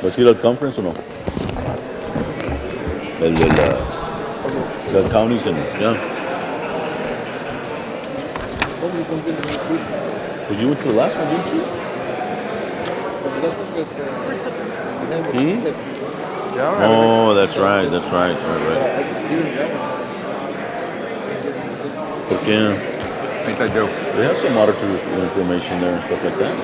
¿Vas a ir al conference o no? El de the counties and, yeah. Because you went to the last one, didn't you? Oh, that's right. Right. Porque Ain't that Joe? they have some auditors information there and stuff like that.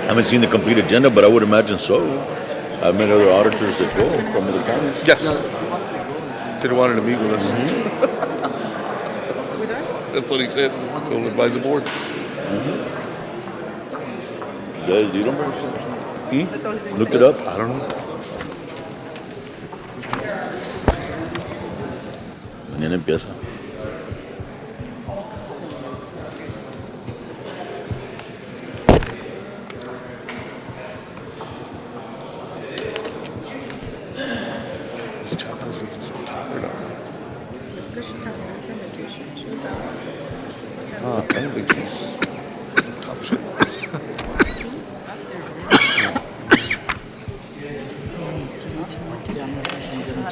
I haven't seen the complete agenda, but I would imagine so. I've met other auditors that go from other counties. Yes. They wanted to meet with us. With us? That's what he said. So we'll advise the board. Guys, you don't remember? That's always been Look said. it up. I don't know. Mañana empieza. This child is looking so tired. It's because she got back from vacation. She was out. I don't think she's top shit. She's up there.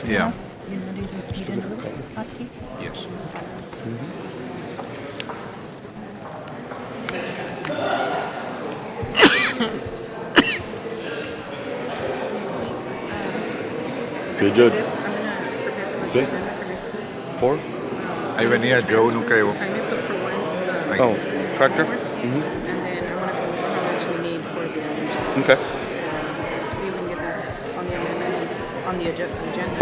Yeah. Yes. Next week. Good, Judge. I'm going to prepare for Okay. the agenda for next week. Four? Ahí venía Joe, nunca llegó. I may put for one's, Oh, tractor? and then I want to put how much we need for the others. Okay. So you can get that on the amendment and on the agenda as well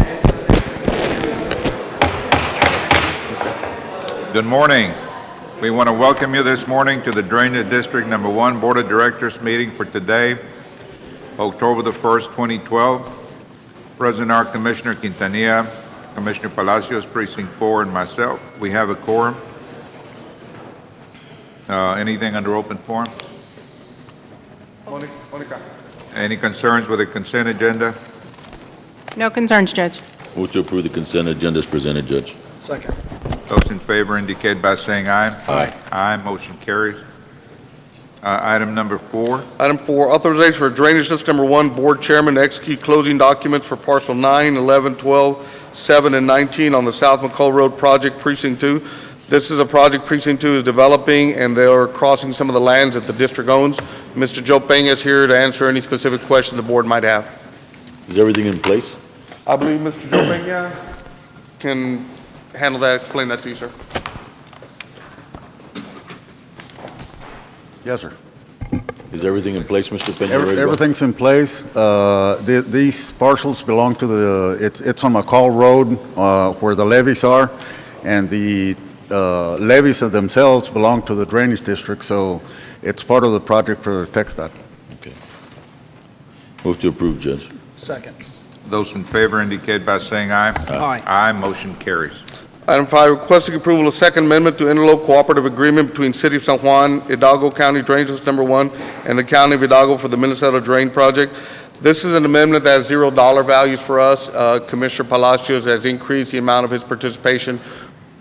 as. Good morning. We want to welcome you this morning to the Drainage District Number 1 Board of Directors meeting for today, October the 1st, 2012. Present are Commissioner Quintanilla, Commissioner Palacios, Precinct 4, and myself. We have a quorum. Anything under open forum? Monica. Any concerns with the consent agenda? No concerns, Judge. Move to approve the consent agenda as presented, Judge. Second. Those in favor indicate by saying aye. Aye. Aye, motion carries. Item number 4. Item 4, authorization for Drainage District Number 1 Board Chairman to execute closing documents for parcel 9, 11, 12, 7, and 19 on the South McCall Road Project Precinct 2. This is a project Precinct 2 is developing, and they are crossing some of the lands that the district owns. Mr. Joe Peña is here to answer any specific questions the board might have. Is everything in place? I believe Mr. Joe Peña can handle that, explain that to you, sir. Yes, sir. Is everything in place, Mr. Peña? Ready to go? Everything's in place. These parcels belong to it's on McCall Road where the levees are, and the levees of themselves belong to the Drainage District, so it's part of the project for TxDOT. Okay. Move to approve, Judge. Second. Those in favor indicate by saying aye. Aye. Aye, motion carries. Item 5, requesting approval of Second Amendment to interlocal cooperative agreement between City of San Juan, Hidalgo County Drainage District Number 1, and the County of Hidalgo for the Minnesota Drain Project. This is an amendment that has $0 values for us. Commissioner Palacios has increased the amount of his participation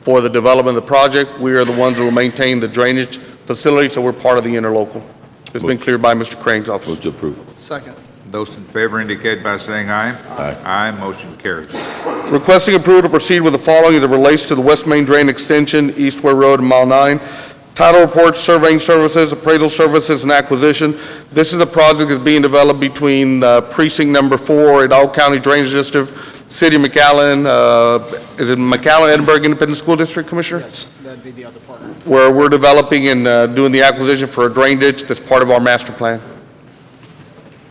for the development of the project. We are the ones that will maintain the drainage facility, so we're part of the interlocal. It's been cleared by Mr. Crane's office. Move to approve. Second. Those in favor indicate by saying aye. Aye. Aye, motion carries. Requesting approval to proceed with the following as it relates to the West Main Drain Extension, East Ware Road, Mile 9. Title reports, surveying services, appraisal services, and acquisition. This is a project that's being developed between Precinct Number 4, Hidalgo County Drainage District, City of McAllen, is it McAllen Edinburgh Independent School District, Commissioner? Yes, that'd be the other partner. Where we're developing and doing the acquisition for a drain ditch that's part of our master plan.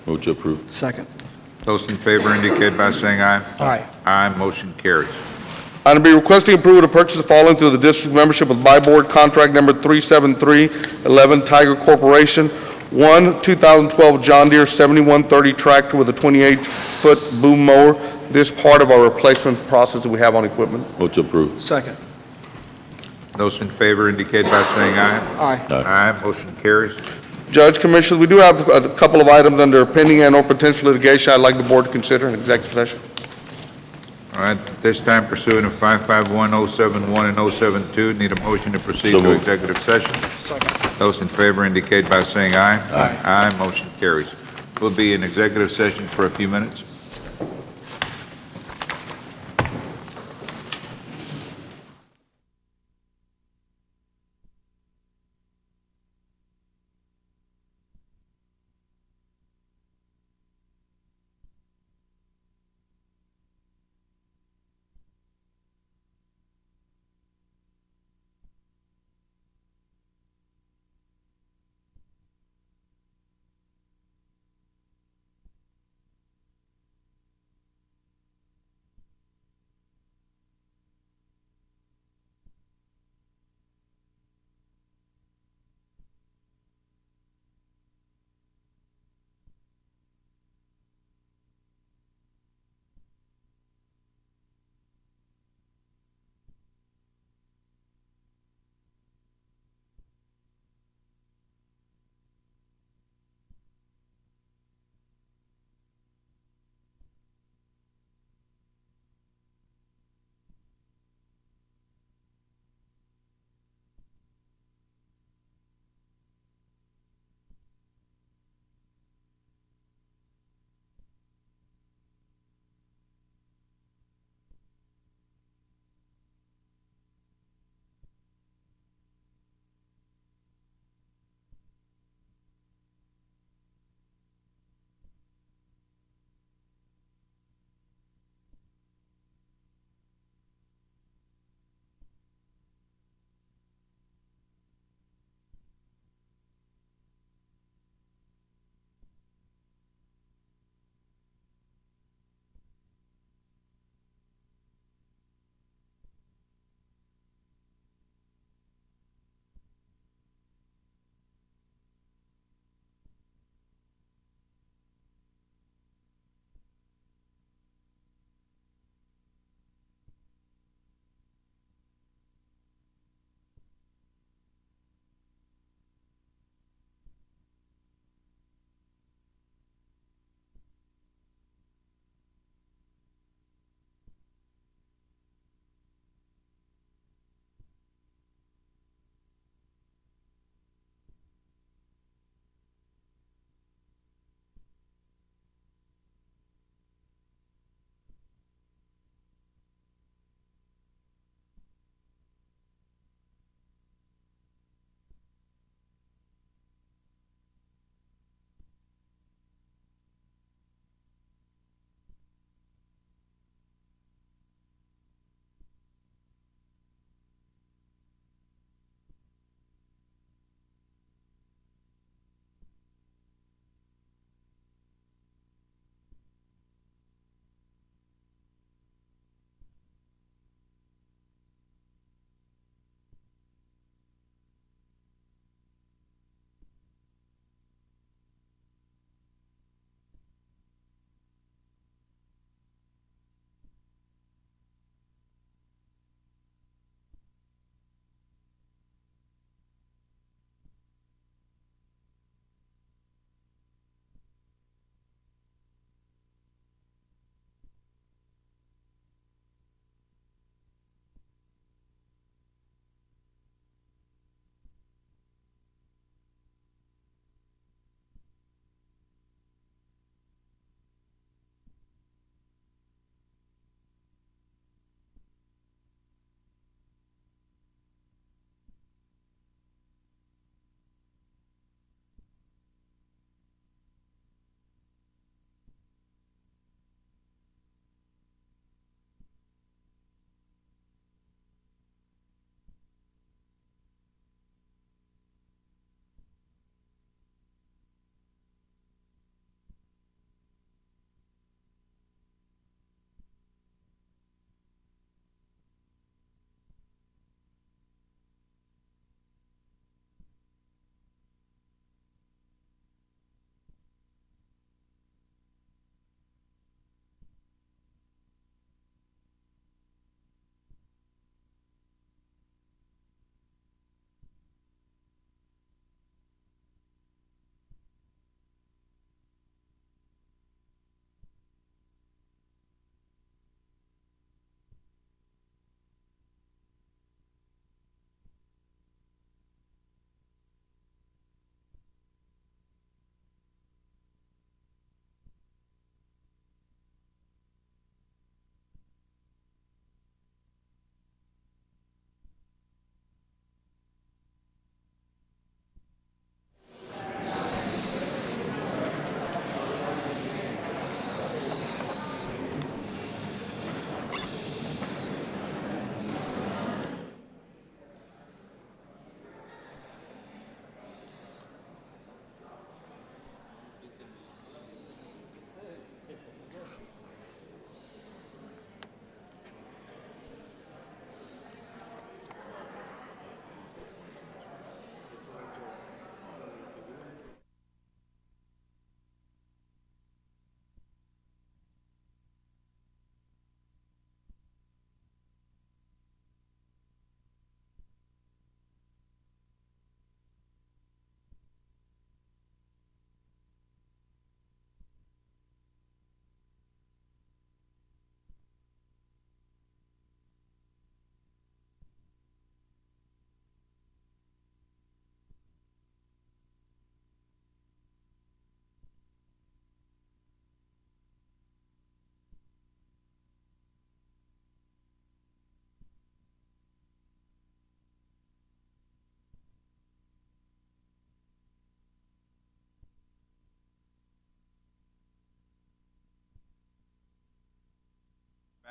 Move to approve. Second. Those in favor indicate by saying aye. Aye. Aye, motion carries. Item B, requesting approval to purchase the following through the district membership with buy board contract number 37311 Tiger Corporation. 1 2012 John Deere 7130 tractor with a 28-foot boom mower. This part of our replacement process that we have on equipment. Move to approve. Second. Those in favor indicate by saying aye. Aye. Aye, motion carries. Judge, Commissioners, we do have a couple of items under pending and/or potential litigation I'd like the board to consider in executive session. All right, this time pursuant to 551-071 and 072, need a motion to proceed So to moved. executive session. Those in favor indicate by saying aye. Aye. Aye, motion carries. We'll be in executive session for a few minutes.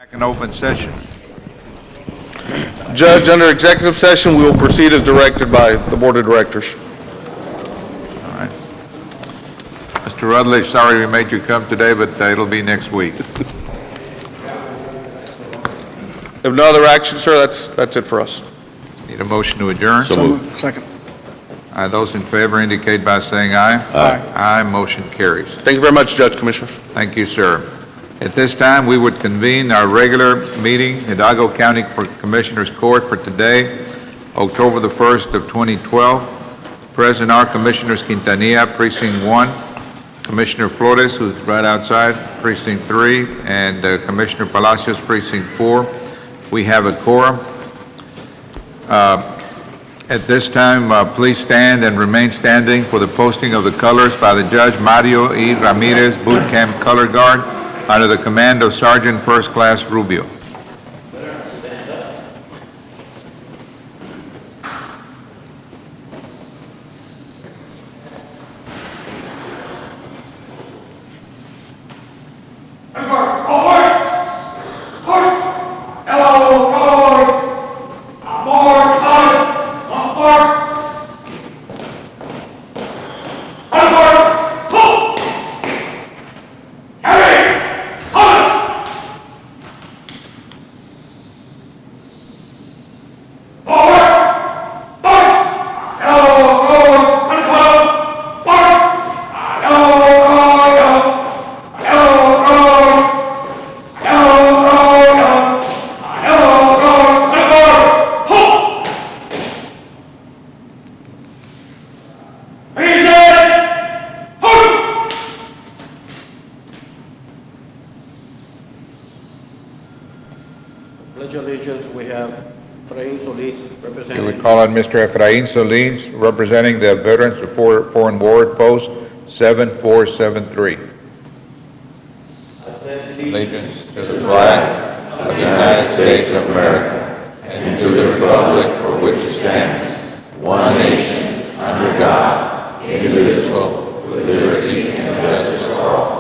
Back in open session. Judge, under executive session, we will proceed as directed by the Board of Directors. All right. Mr. Rutledge, sorry we made you come today, but it'll be next week. If no other action, sir, that's it for us. Need a motion to adjourn? So moved. Second. Those in favor indicate by saying aye. Aye. Aye, motion carries. Thank you very much, Judge, Commissioners. Thank you, sir. At this time, we would convene our regular meeting, Hidalgo County Commissioners Court for today, October the 1st of 2012. Present are Commissioners Quintanilla, Precinct 1, Commissioner Flores, who's right outside, Precinct 3, and Commissioner Palacios, Precinct 4. We have a quorum. At this time, please stand and remain standing for the posting of the colors by the Judge Mario E. Ramirez, Boot Camp Color Guard, under the command of Sergeant First Class Rubio. Pledge allegiance, we have Efrain Solis We representing. would call on Mr. Efrain Solis, representing the Veterans of Foreign War Post 7473. Allegiance to the flag of the United States of America and to the republic for which it stands, one nation, under God, indivisible, with liberty and justice for all.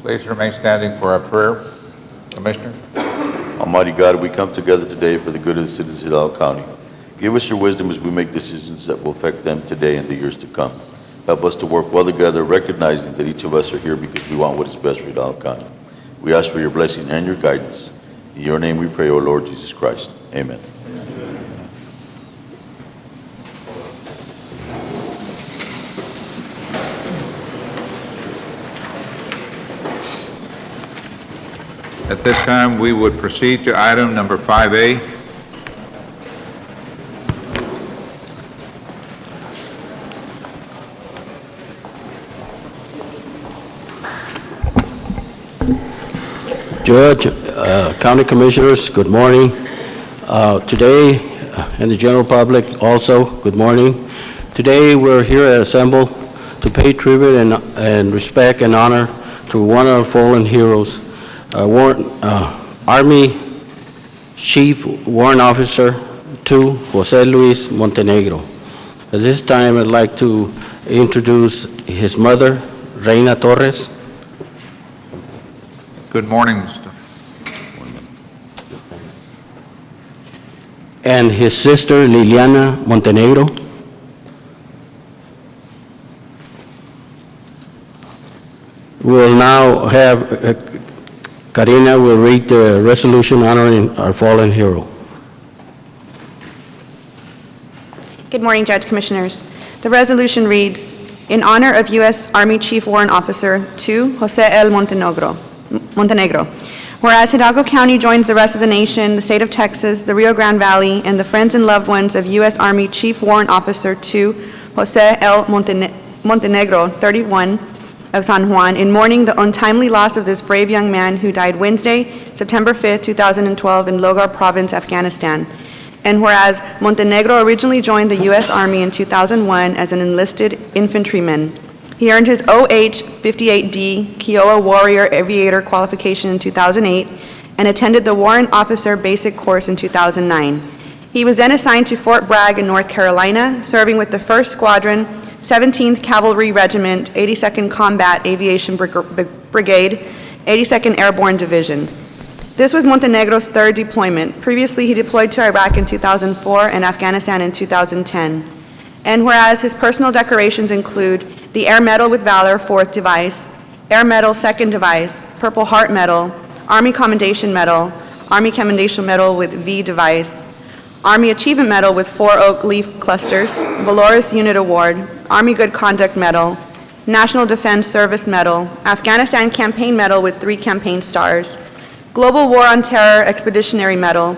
Please remain standing for our prayer. Commissioner? Almighty God, we come together today for the good of the citizens of Hidalgo County. Give us your wisdom as we make decisions that will affect them today and the years to come. Help us to work well together, recognizing that each of us are here because we want what is best for Hidalgo County. We ask for your blessing and your guidance. In your name we pray, O Lord Jesus Christ. Amen. At this time, we would proceed to item number 5A. Judge, County Commissioners, good morning. Today, and the general public also, good morning. Today, we're here assembled to pay tribute and respect and honor to one of our fallen heroes, Army Chief Warrant Officer 2, Jose Luis Montenegro. At this time, I'd like to introduce his mother, Reina Torres, Good morning, Mr. and his sister, Liliana Montenegro. We'll now have, Karina will read the resolution honoring our fallen hero. Good morning, Judge Commissioners. The resolution reads, in honor of U.S. Army Chief Warrant Officer 2, Jose L. Montenegro. Whereas Hidalgo County joins the rest of the nation, the state of Texas, the Rio Grande Valley, and the friends and loved ones of U.S. Army Chief Warrant Officer 2, Jose L. Montenegro, 31, of San Juan, in mourning the untimely loss of this brave young man who died Wednesday, September 5, 2012, in Logar Province, Afghanistan. And whereas Montenegro originally joined the U.S. Army in 2001 as an enlisted infantryman, he earned his OH-58D Kiowa Warrior Aviator qualification in 2008 and attended the Warrant Officer Basic Course in 2009. He was then assigned to Fort Bragg in North Carolina, serving with the 1st Squadron, 17th Cavalry Regiment, 82nd Combat Aviation Brigade, 82nd Airborne Division. This was Montenegro's 3rd deployment. Previously, he deployed to Iraq in 2004 and Afghanistan in 2010. And whereas his personal decorations include the Air Medal with Valor 4th Device, Air Medal 2nd Device, Purple Heart Medal, Army Commendation Medal, Army Commendation Medal with V Device, Army Achievement Medal with 4 oak leaf clusters, Valoris Unit Award, Army Good Conduct Medal, National Defense Service Medal, Afghanistan Campaign Medal with 3 campaign stars, Global War on Terror Expeditionary Medal,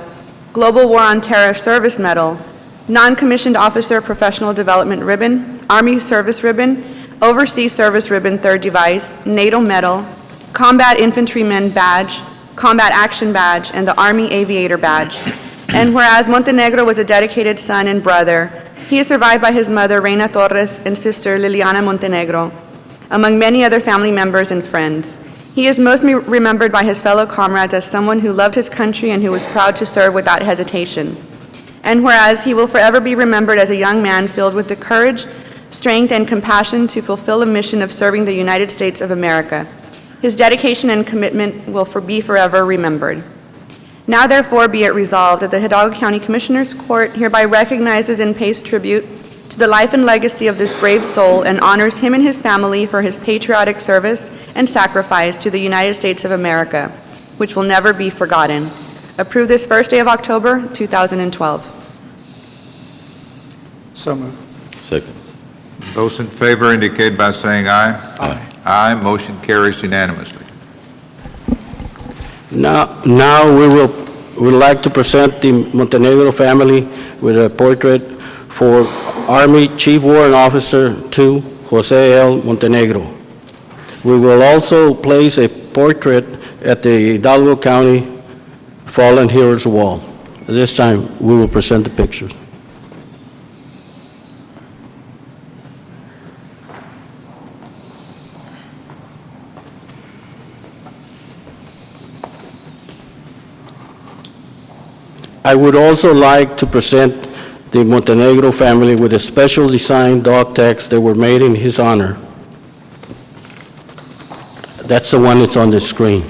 Global War on Terror Service Medal, Non-Commissioned Officer Professional Development Ribbon, Army Service Ribbon, Overseas Service Ribbon 3rd Device, NATO Medal, Combat Infantryman Badge, Combat Action Badge, and the Army Aviator Badge. And whereas Montenegro was a dedicated son and brother, he is survived by his mother, Reina Torres, and sister, Liliana Montenegro, among many other family members and friends. He is most remembered by his fellow comrades as someone who loved his country and who was proud to serve without hesitation. And whereas he will forever be remembered as a young man filled with the courage, strength, and compassion to fulfill a mission of serving the United States of America. His dedication and commitment will be forever remembered. Now therefore be it resolved that the Hidalgo County Commissioners Court hereby recognizes and pays tribute to the life and legacy of this brave soul and honors him and his family for his patriotic service and sacrifice to the United States of America, which will never be forgotten. Approve this first day of October, 2012. So moved. Second. Those in favor indicate by saying aye. Aye. Aye, motion carries unanimously. Now we would like to present the Montenegro family with a portrait for Army Chief Warrant Officer 2, Jose L. Montenegro. We will also place a portrait at the Hidalgo County Fallen Heroes Wall. At this time, we will present the pictures. I would also like to present the Montenegro family with a special design dog tags that were made in his honor. That's the one that's on the screen.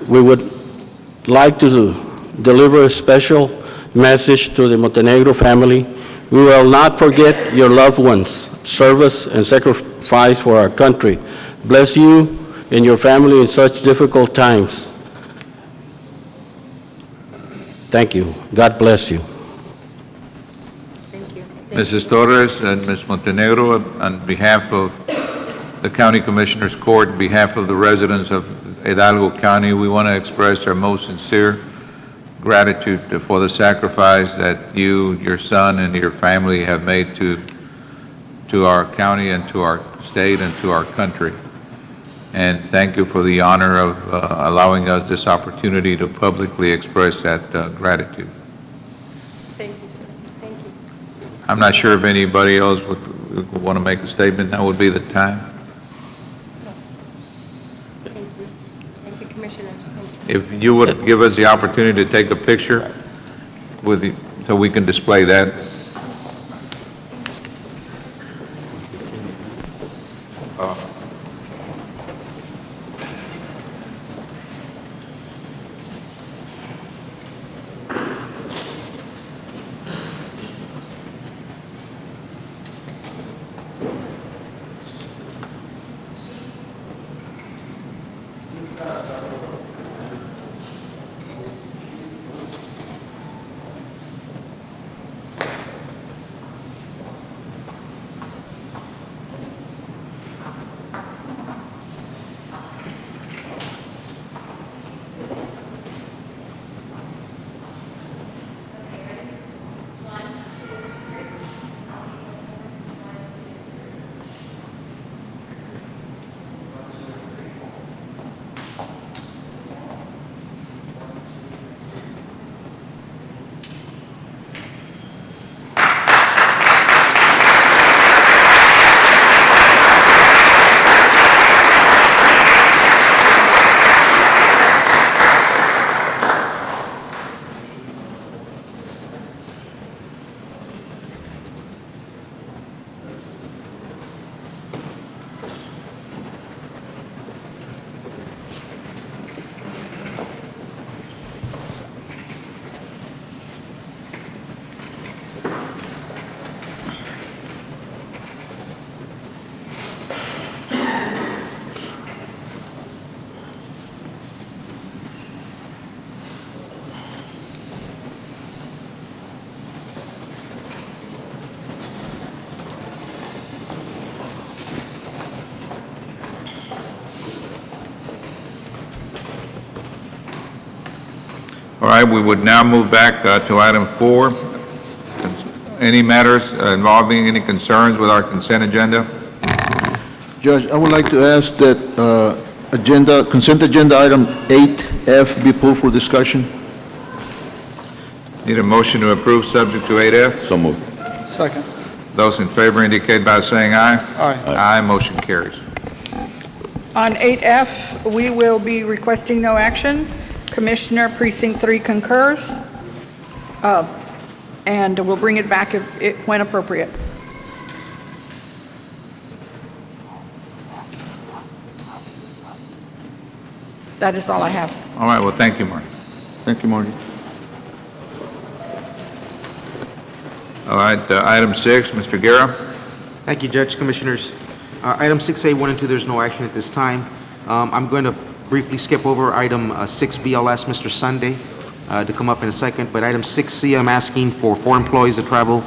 We would like to deliver a special message to the Montenegro family. We will not forget your loved ones' service and sacrifice for our country. Bless you and your family in such difficult times. Thank you. God bless you. Thank you. Mrs. Torres and Ms. Montenegro, on behalf of the County Commissioners Court, on behalf of the residents of Hidalgo County, we want to express our most sincere gratitude for the sacrifice that you, your son, and your family have made to our county and to our state and to our country. And thank you for the honor of allowing us this opportunity to publicly express that gratitude. Thank you, sir. Thank I'm not sure if anybody else would want to make a statement. Now would be the time. Thank you, Commissioners. If you would give us the opportunity to take a picture with you, so we can display that. All right, we would now move back to item 4. Any matters involving any concerns with our consent agenda? Judge, I would like to ask that consent agenda item 8F be pulled for discussion. Need a motion to approve subject to 8F? So moved. Second. Those in favor indicate by saying aye. Aye. Aye, motion carries. On 8F, we will be requesting no action. Commissioner Precinct 3 concurs, and we'll bring it back when appropriate. That is all I have. All right, well, thank you, Marty. Thank you, Marty. All right, item 6, Mr. Guerra. Thank you, Judge, Commissioners. Item 6A, 1 and 2, there's no action at this time. I'm going to briefly skip over item 6B. I'll ask Mr. Sunday to come up in a second. But item 6C, I'm asking for 4 employees to travel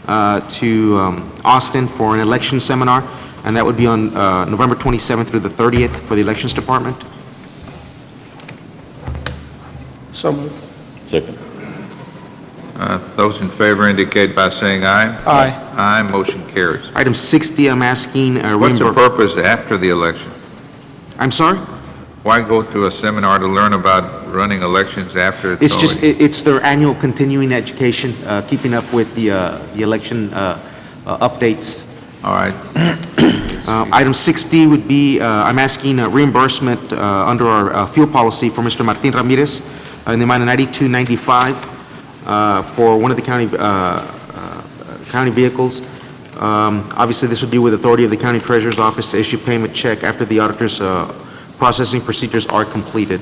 to Austin for an election seminar, and that would be on November 27th through the 30th for the Elections Department. So moved. Second. Those in favor indicate by saying aye. Aye. Aye, motion carries. Item 6D, I'm asking What's the purpose after the election? I'm sorry? Why go to a seminar to learn about running elections after It's just, already- it's their annual continuing education, keeping up with the election updates. All right, Item 6D would be, I'm asking reimbursement under our fuel policy for Mr. Martin Ramirez in the amount of $92.95 for one of the county vehicles. Obviously, this would be with authority of the county treasurer's office to issue payment check after the auditor's processing procedures are completed.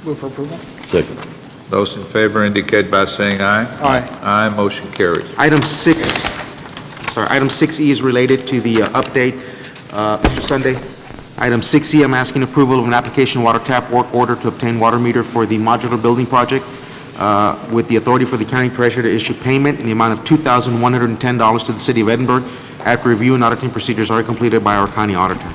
Move for approval. Second. those in favor indicate by saying aye. Aye. Aye, motion carries. Item 6E is related to the update, Mr. Sunday. Item 6E, I'm asking approval of an application water tap work order to obtain water meter for the modular building project with the authority for the county treasurer to issue payment in the amount of $2,110 to the city of Edinburgh after review and auditing procedures are completed by our county auditor.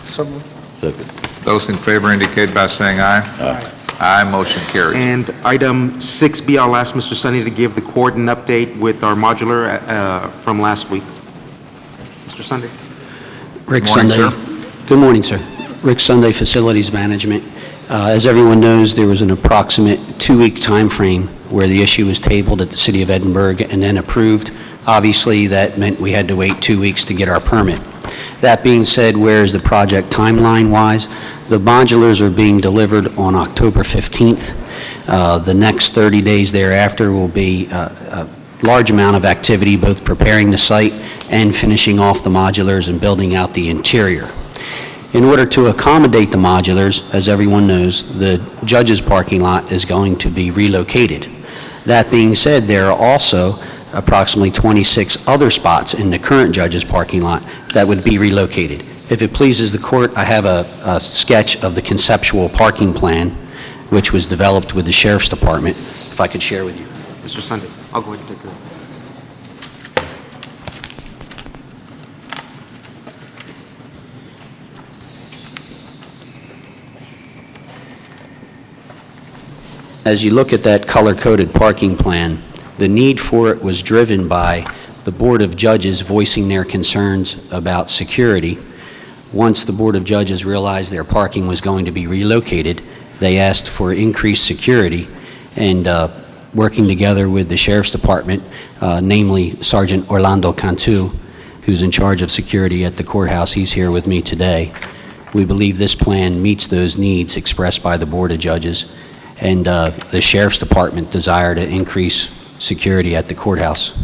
So moved. Second. Those in favor indicate by saying aye. Aye. Aye, motion carries. And item 6B, I'll ask Mr. Sunny to give the court an update with our modular from last week. Mr. Sunday? Rick Morning, Sunday. sir. Good morning, sir. Rick Sunday, Facilities Management. As everyone knows, there was an approximate 2-week time frame where the issue was tabled at the City of Edinburgh and then approved. Obviously, that meant we had to wait 2 weeks to get our permit. That being said, where is the project timeline-wise? The modulars are being delivered on October 15th. The next 30 days thereafter will be a large amount of activity, both preparing the site and finishing off the modulars and building out the interior. In order to accommodate the modulars, as everyone knows, the judge's parking lot is going to be relocated. That being said, there are also approximately 26 other spots in the current judge's parking lot that would be relocated. If it pleases the court, I have a sketch of the conceptual parking plan, which was developed with the Sheriff's Department, if I could share with you. Mr. Sunday, I'll go ahead and take it. As you look at that color-coded parking plan, the need for it was driven by the Board of Judges voicing their concerns about security. Once the Board of Judges realized their parking was going to be relocated, they asked for increased security, and working together with the Sheriff's Department, namely Sergeant Orlando Cantu, who's in charge of security at the courthouse, he's here with me today. We believe this plan meets those needs expressed by the Board of Judges, and the Sheriff's Department desire to increase security at the courthouse.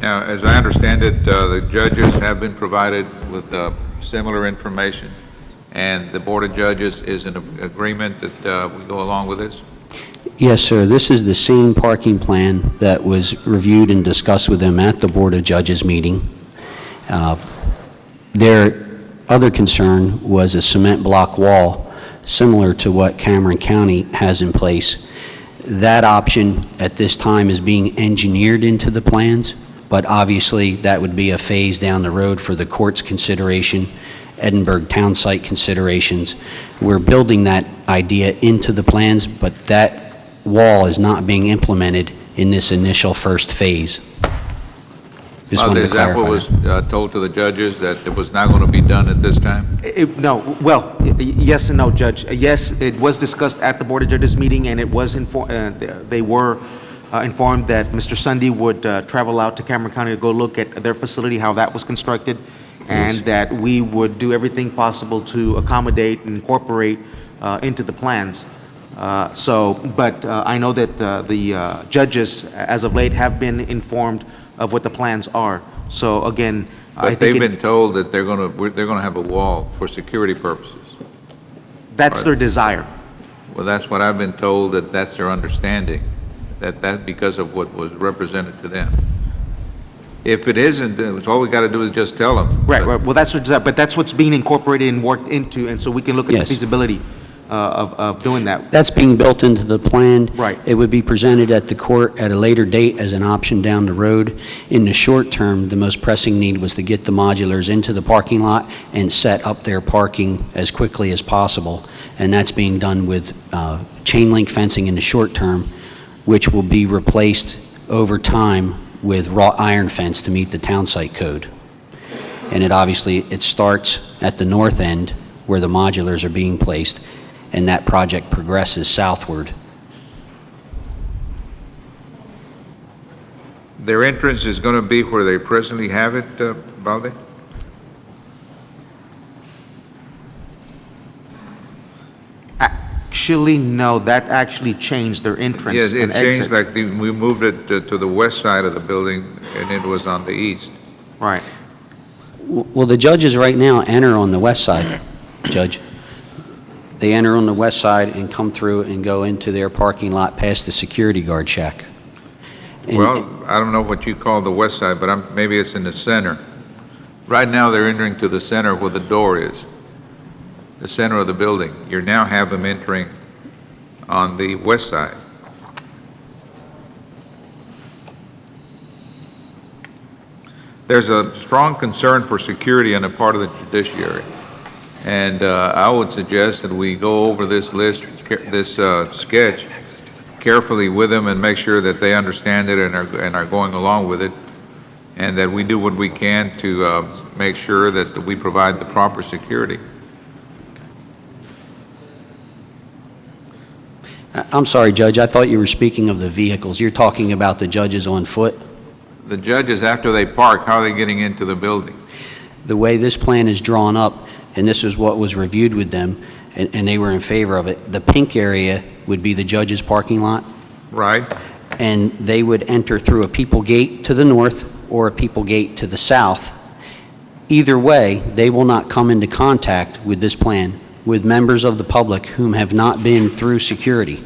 Now, as I understand it, the judges have been provided with similar information, and the Board of Judges is in agreement that we go along with this? Yes, sir. This is the same parking plan that was reviewed and discussed with them at the Board of Judges meeting. Their other concern was a cement block wall, similar to what Cameron County has in place. That option at this time is being engineered into the plans, but obviously that would be a phase down the road for the court's consideration, Edinburgh town site considerations. We're building that idea into the plans, but that wall is not being implemented in this initial first phase. Just wanted to Is that what was clarify. told to the judges, that it was not going to be done at this time? No, well, yes and no, Judge. Yes, it was discussed at the Board of Judges meeting, and it was they were informed that Mr. Sunday would travel out to Cameron County to go look at their facility, how that was constructed, and that we would do everything possible to accommodate and incorporate into the plans. But I know that the judges, as of late, have been informed of what the plans are. So again, I But think they've been told that they're going to have a wall for security purposes. that's their desire. Well, that's what I've been told, that's their understanding, that because of what was represented to them. If it isn't, then all we got to do is just tell them. Right, right. Well, that's their desire, but that's what's being incorporated and worked into, and so we can look at the Yes. feasibility of doing that. That's being built into the plan. Right. It would be presented at the court at a later date as an option down the road. In the short term, the most pressing need was to get the modulars into the parking lot and set up their parking as quickly as possible. And that's being done with chain link fencing in the short term, which will be replaced over time with wrought iron fence to meet the town site code. And it starts at the north end where the modulars are being placed, and that project progresses southward. Their entrance is going to be where they presently have it, Valde? Actually, no, that actually changed their entrance Yes, and it changed, exit. like, we moved it to the west side of the building, and it was on the east. Right. Well, the judges right now enter on the west side, Judge. They enter on the west side and come through and go into their parking lot past the security guard shack. And- Well, I don't know what you call the west side, but maybe it's in the center. Right now, they're entering to the center where the door is, the center of the building. You now have them entering on the west side. there's a strong concern for security on the part of the judiciary. And I would suggest that we go over this list, this sketch carefully with them and make sure that they understand it and are going along with it, and that we do what we can to make sure that we provide the proper security. I'm sorry, Judge, I thought you were speaking of the vehicles. You're talking about the judges on foot? The judges, after they park, how are they getting into the building? The way this plan is drawn up, and this is what was reviewed with them, and they were in favor of it, the pink area would be the judges' parking lot, Right? and they would enter through a people gate to the north or a people gate to the south. Either way, they will not come into contact with this plan with members of the public whom have not been through security.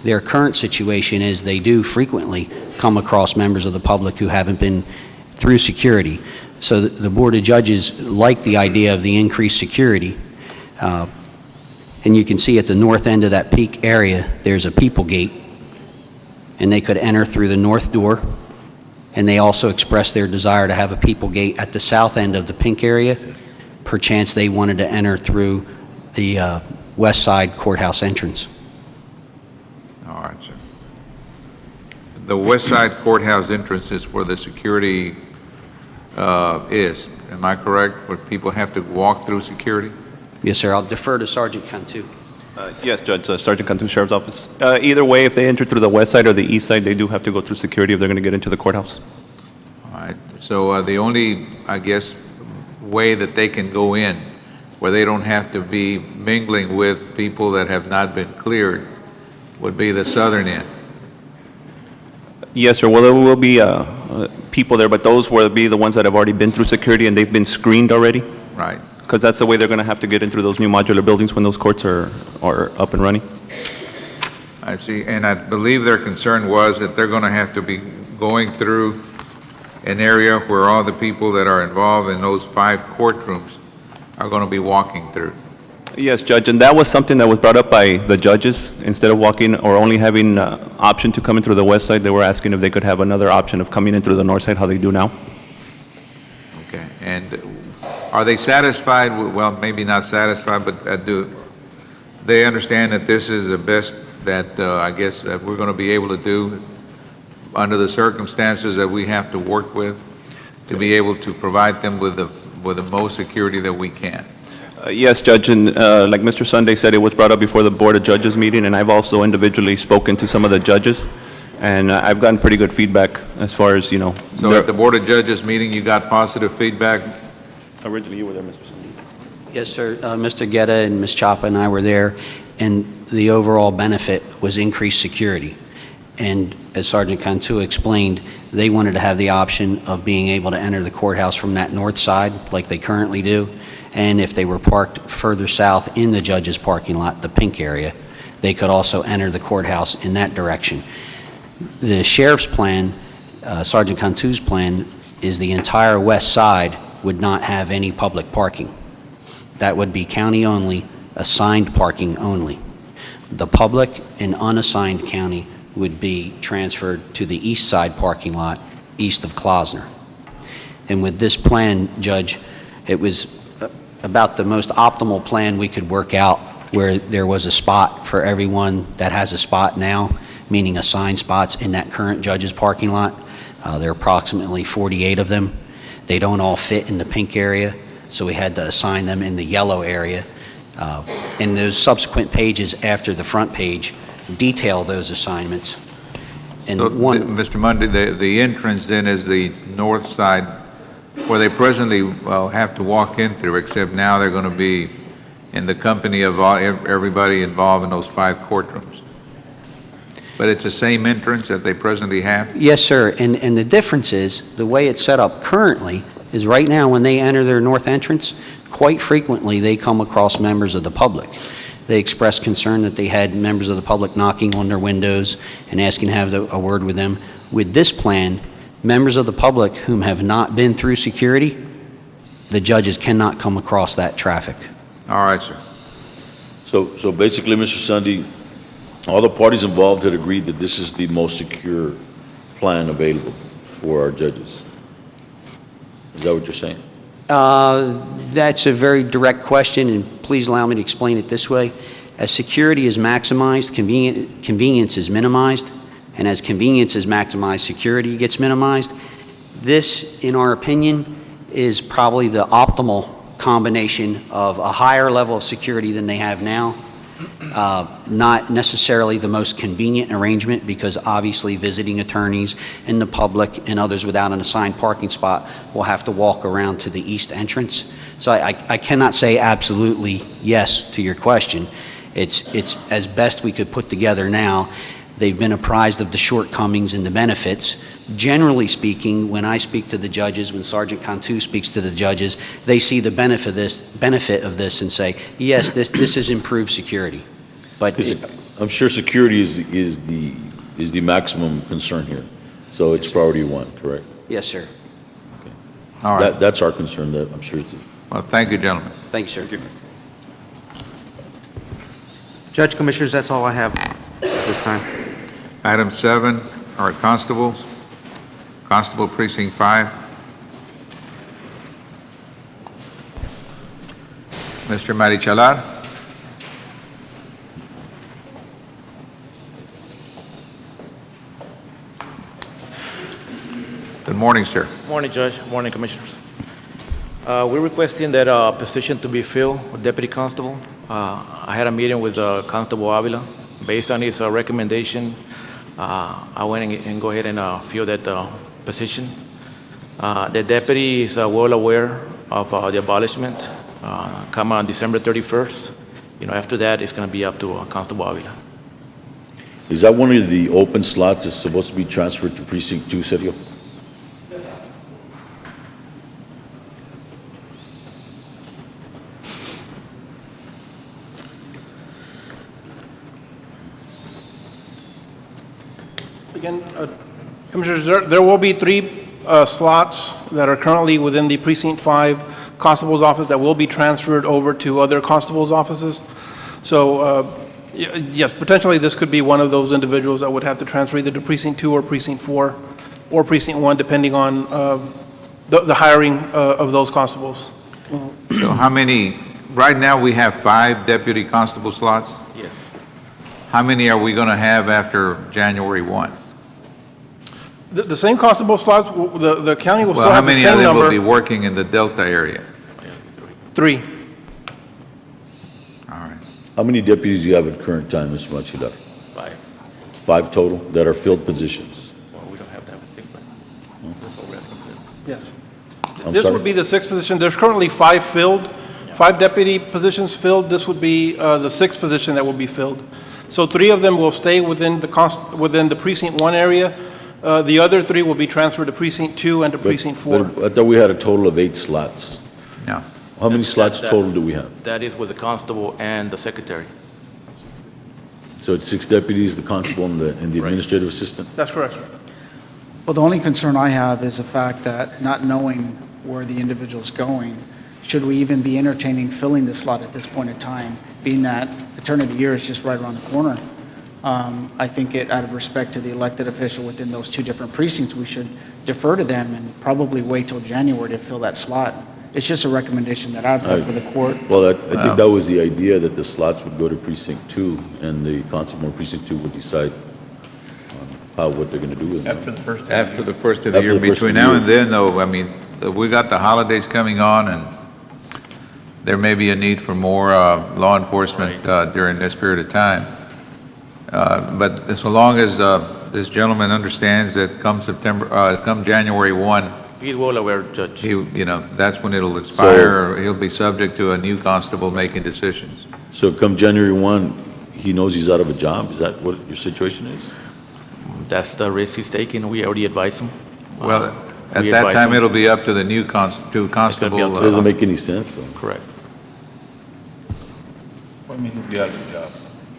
Their current situation is they do frequently come across members of the public who haven't been through security. So the Board of Judges like the idea of the increased security. And you can see at the north end of that peak area, there's a people gate, and they could enter through the north door. And they also expressed their desire to have a people gate at the south end of the pink area. Perchance they wanted to enter through the west side courthouse entrance. All right, sir. The west side courthouse entrance is where the security is. Am I correct? Where people have to walk through security? Yes, sir. I'll defer to Sergeant Cantu. Yes, Judge, Sergeant Cantu, Sheriff's Office. Either way, if they enter through the west side or the east side, they do have to go through security if they're going to get into the courthouse. All right. So the only, I guess, way that they can go in where they don't have to be mingling with people that have not been cleared would be the southern end. Yes, sir. Well, there will be people there, but those will be the ones that have already been through security and they've been screened already, Right. because that's the way they're going to have to get in through those new modular buildings when those courts are up and running. I see. And I believe their concern was that they're going to have to be going through an area where all the people that are involved in those 5 courtrooms are going to be walking through. Yes, Judge, and that was something that was brought up by the judges. Instead of walking or only having option to come in through the west side, they were asking if they could have another option of coming in through the north side, how they do now. Okay. And are they satisfied with, well, maybe not satisfied, but do they understand that this is the best that I guess that we're going to be able to do under the circumstances that we have to work with to be able to provide them with the most security that we can? Yes, Judge, and like Mr. Sunday said, it was brought up before the Board of Judges meeting, and I've also individually spoken to some of the judges, and I've gotten pretty good feedback as far as, you know. So at the Board of Judges meeting, you got positive feedback? Originally, you were there, Mr. Sunday. Yes, sir. Mr. Guetta and Ms. Chapa and I were there, and the overall benefit was increased security. And as Sergeant Cantu explained, they wanted to have the option of being able to enter the courthouse from that north side like they currently do. And if they were parked further south in the judge's parking lot, the pink area, they could also enter the courthouse in that direction. The sheriff's plan, Sergeant Cantu's plan, is the entire west side would not have any public parking. That would be county only, assigned parking only. The public and unassigned county would be transferred to the east side parking lot east of Klosner. And with this plan, Judge, it was about the most optimal plan we could work out, where there was a spot for everyone that has a spot now, meaning assigned spots in that current judge's parking lot. There are approximately 48 of them. They don't all fit in the pink area, so we had to assign them in the yellow area. And those subsequent pages after the front page detail those assignments. And So, one, Mr. Mundy, the entrance then is the north side where they presently have to walk in through, except now they're going to be in the company of everybody involved in those 5 courtrooms. But it's the same entrance that they presently have? yes, sir, and the difference is, the way it's set up currently is right now when they enter their north entrance, quite frequently they come across members of the public. They expressed concern that they had members of the public knocking on their windows and asking to have a word with them. With this plan, members of the public whom have not been through security, the judges cannot come across that traffic. All right, sir. So basically, Mr. Sunday, all the parties involved had agreed that this is the most secure plan available for our judges. Is that what you're saying? That's a very direct question, and please allow me to explain it this way. As security is maximized, convenience is minimized, and as convenience is maximized, security gets minimized. This, in our opinion, is probably the optimal combination of a higher level of security than they have now. Not necessarily the most convenient arrangement, because obviously visiting attorneys and the public and others without an assigned parking spot will have to walk around to the east entrance. So I cannot say absolutely yes to your question. It's as best we could put together now. They've been apprised of the shortcomings and the benefits. Generally speaking, when I speak to the judges, when Sergeant Cantu speaks to the judges, they see the benefit of this and say, yes, this is improved security. But 'Cause I'm sure security is the maximum concern here. So it's priority one, correct? yes, sir. All right. That's our concern, that I'm sure it's. Well, thank you, gentlemen. Thank you, sir. Judge, Commissioners, that's all I have at this time. Item 7 are constables. Constable Precinct 5. Mr. Marichalar. Good morning, sir. Morning, Judge. Morning, Commissioners. We're requesting that position to be filled with Deputy Constable. I had a meeting with Constable Avila. Based on his recommendation, I went and go ahead and fill that position. The deputy is well aware of the abolishment come on December 31st. After that, it's going to be up to Constable Avila. Is that one of the open slots that's supposed to be transferred to Precinct 2, Sergio? Again, Commissioners, there will be 3 slots that are currently within the Precinct 5 Constable's office that will be transferred over to other constables' offices. So, yes, potentially this could be one of those individuals that would have to transfer either to Precinct 2 or Precinct 4 or Precinct 1, depending on the hiring of those constables. So how many, right now we have 5 deputy constable slots? Yes. How many are we going to have after January 1? The same constable slots, the county will still Well, how have the many of same them will number. be working in the Delta area? 3. All right. How many deputies do you have at current time, Mr. Machilar? 5. 5 total that are filled positions? Well, we don't have that, I think, but that's what we're asking for. Yes. I'm This sorry? would be the 6th position. There's currently 5 filled, 5 deputy positions filled. This would be the 6th position that will be filled. So 3 of them will stay within the Precinct 1 area. The other 3 will be transferred to Precinct 2 and to Precinct 4. But I thought we had a total of 8 slots. No. How many slots that- total do we have? That is with the constable and the secretary. So it's 6 deputies, the constable, and the administrative assistant? That's correct, sir. Well, the only concern I have is the fact that not knowing where the individual's going, should we even be entertaining filling the slot at this point in time, being that the turn of the year is just right around the corner? I think out of respect to the elected official within those 2 different precincts, we should defer to them and probably wait till January to fill that slot. It's just a recommendation that I've put for the court. Well, I think that was the idea, that the slots would go to Precinct 2, and the constable in Precinct 2 would decide what they're going to do with them. After the first of the After year. the first of Between the now year. and then, though, I mean, we got the holidays coming on, and there may be a need for more law enforcement during this period of time. But so long as this gentleman understands that come January 1, He's well aware, Judge. that's when it'll expire, or he'll be subject to a new constable making decisions. So come January 1, he knows he's out of a job? Is that what your situation is? That's the risk he's taking. We already advised him. Well, at we that advise time, him. it'll be up to the new be up to constable. It doesn't make any sense, though. Correct. What do you mean he'll be out of a job?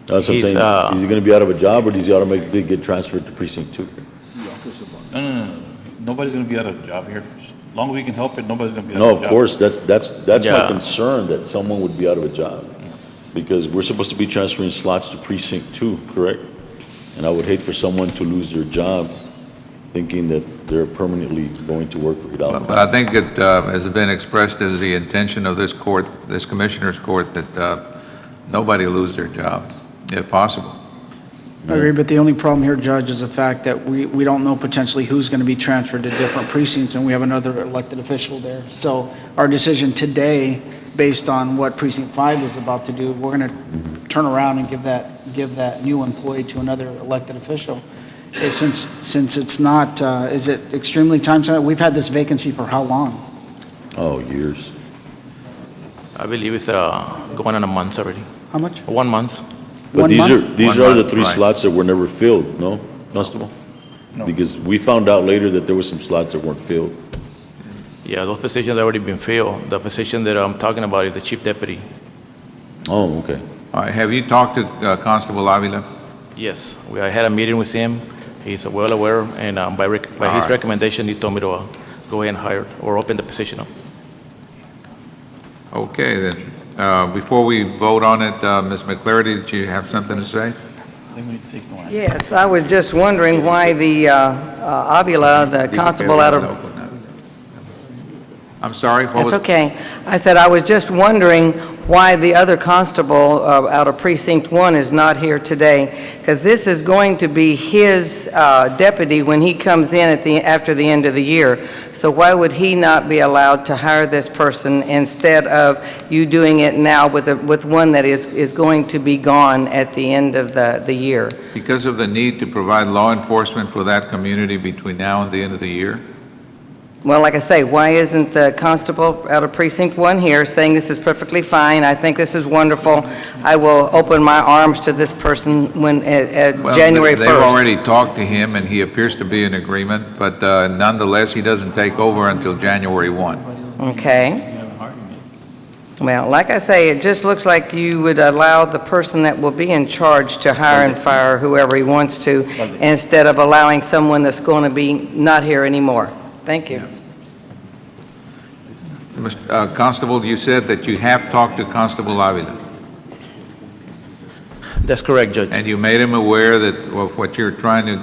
That's what I'm He's, saying. Is he going to be out of a job, or does he automatically get transferred to Precinct 2? No. Nobody's going to be out of a job here. As long as we can help it, nobody's going to be out No, of a job. of course, that's my Yeah. concern, that someone would be out of a job. Because we're supposed to be transferring slots to Precinct 2, correct? And I would hate for someone to lose their job thinking that they're permanently going to work for Hidalgo. But I think it has been expressed as the intention of this court, this Commissioner's Court, that nobody lose their job, if possible. I agree, but the only problem here, Judge, is the fact that we don't know potentially who's going to be transferred to different precincts, and we have another elected official there. So our decision today, based on what Precinct 5 is about to do, we're going to turn around and give that new employee to another elected official. Since it's not, is it extremely time-sensitive? We've had this vacancy for how long? Oh, years. I believe it's going on a month already. How much? 1 month. But these are the month, three right. slots that were never filled, no, Constable? No. Because we found out later that there were some slots that weren't filled. Yeah, those positions have already been filled. The position that I'm talking about is the chief deputy. Oh, okay. All right, have you talked to Constable Avila? Yes, I had a meeting with him. He's well aware, and by his right. recommendation, he told me to go ahead and hire or open the position up. Okay, then, before we vote on it, Ms. McClarity, did you have something to say? Yes, I was just wondering why the Avila, the constable out of... I'm sorry, what was? That's okay. I said I was just wondering why the other constable out of Precinct 1 is not here today, because this is going to be his deputy when he comes in after the end of the year. So why would he not be allowed to hire this person instead of you doing it now with one that is going to be gone at the end of the year? Because of the need to provide law enforcement for that community between now and the end of the year? Well, like I say, why isn't the constable out of Precinct 1 here saying this is perfectly fine, I think this is wonderful, I will open my arms to this person when, Well, January 1st? They've already talked to him, and he appears to be in agreement, but nonetheless, he doesn't take over until January 1. Okay. Well, like I say, it just looks like you would allow the person that will be in charge to hire and fire whoever he wants to, instead of allowing someone that's going to be not here anymore. Thank you. Constable, you said that you have talked to Constable Avila, That's correct, Judge. and you made him aware that what you're trying to,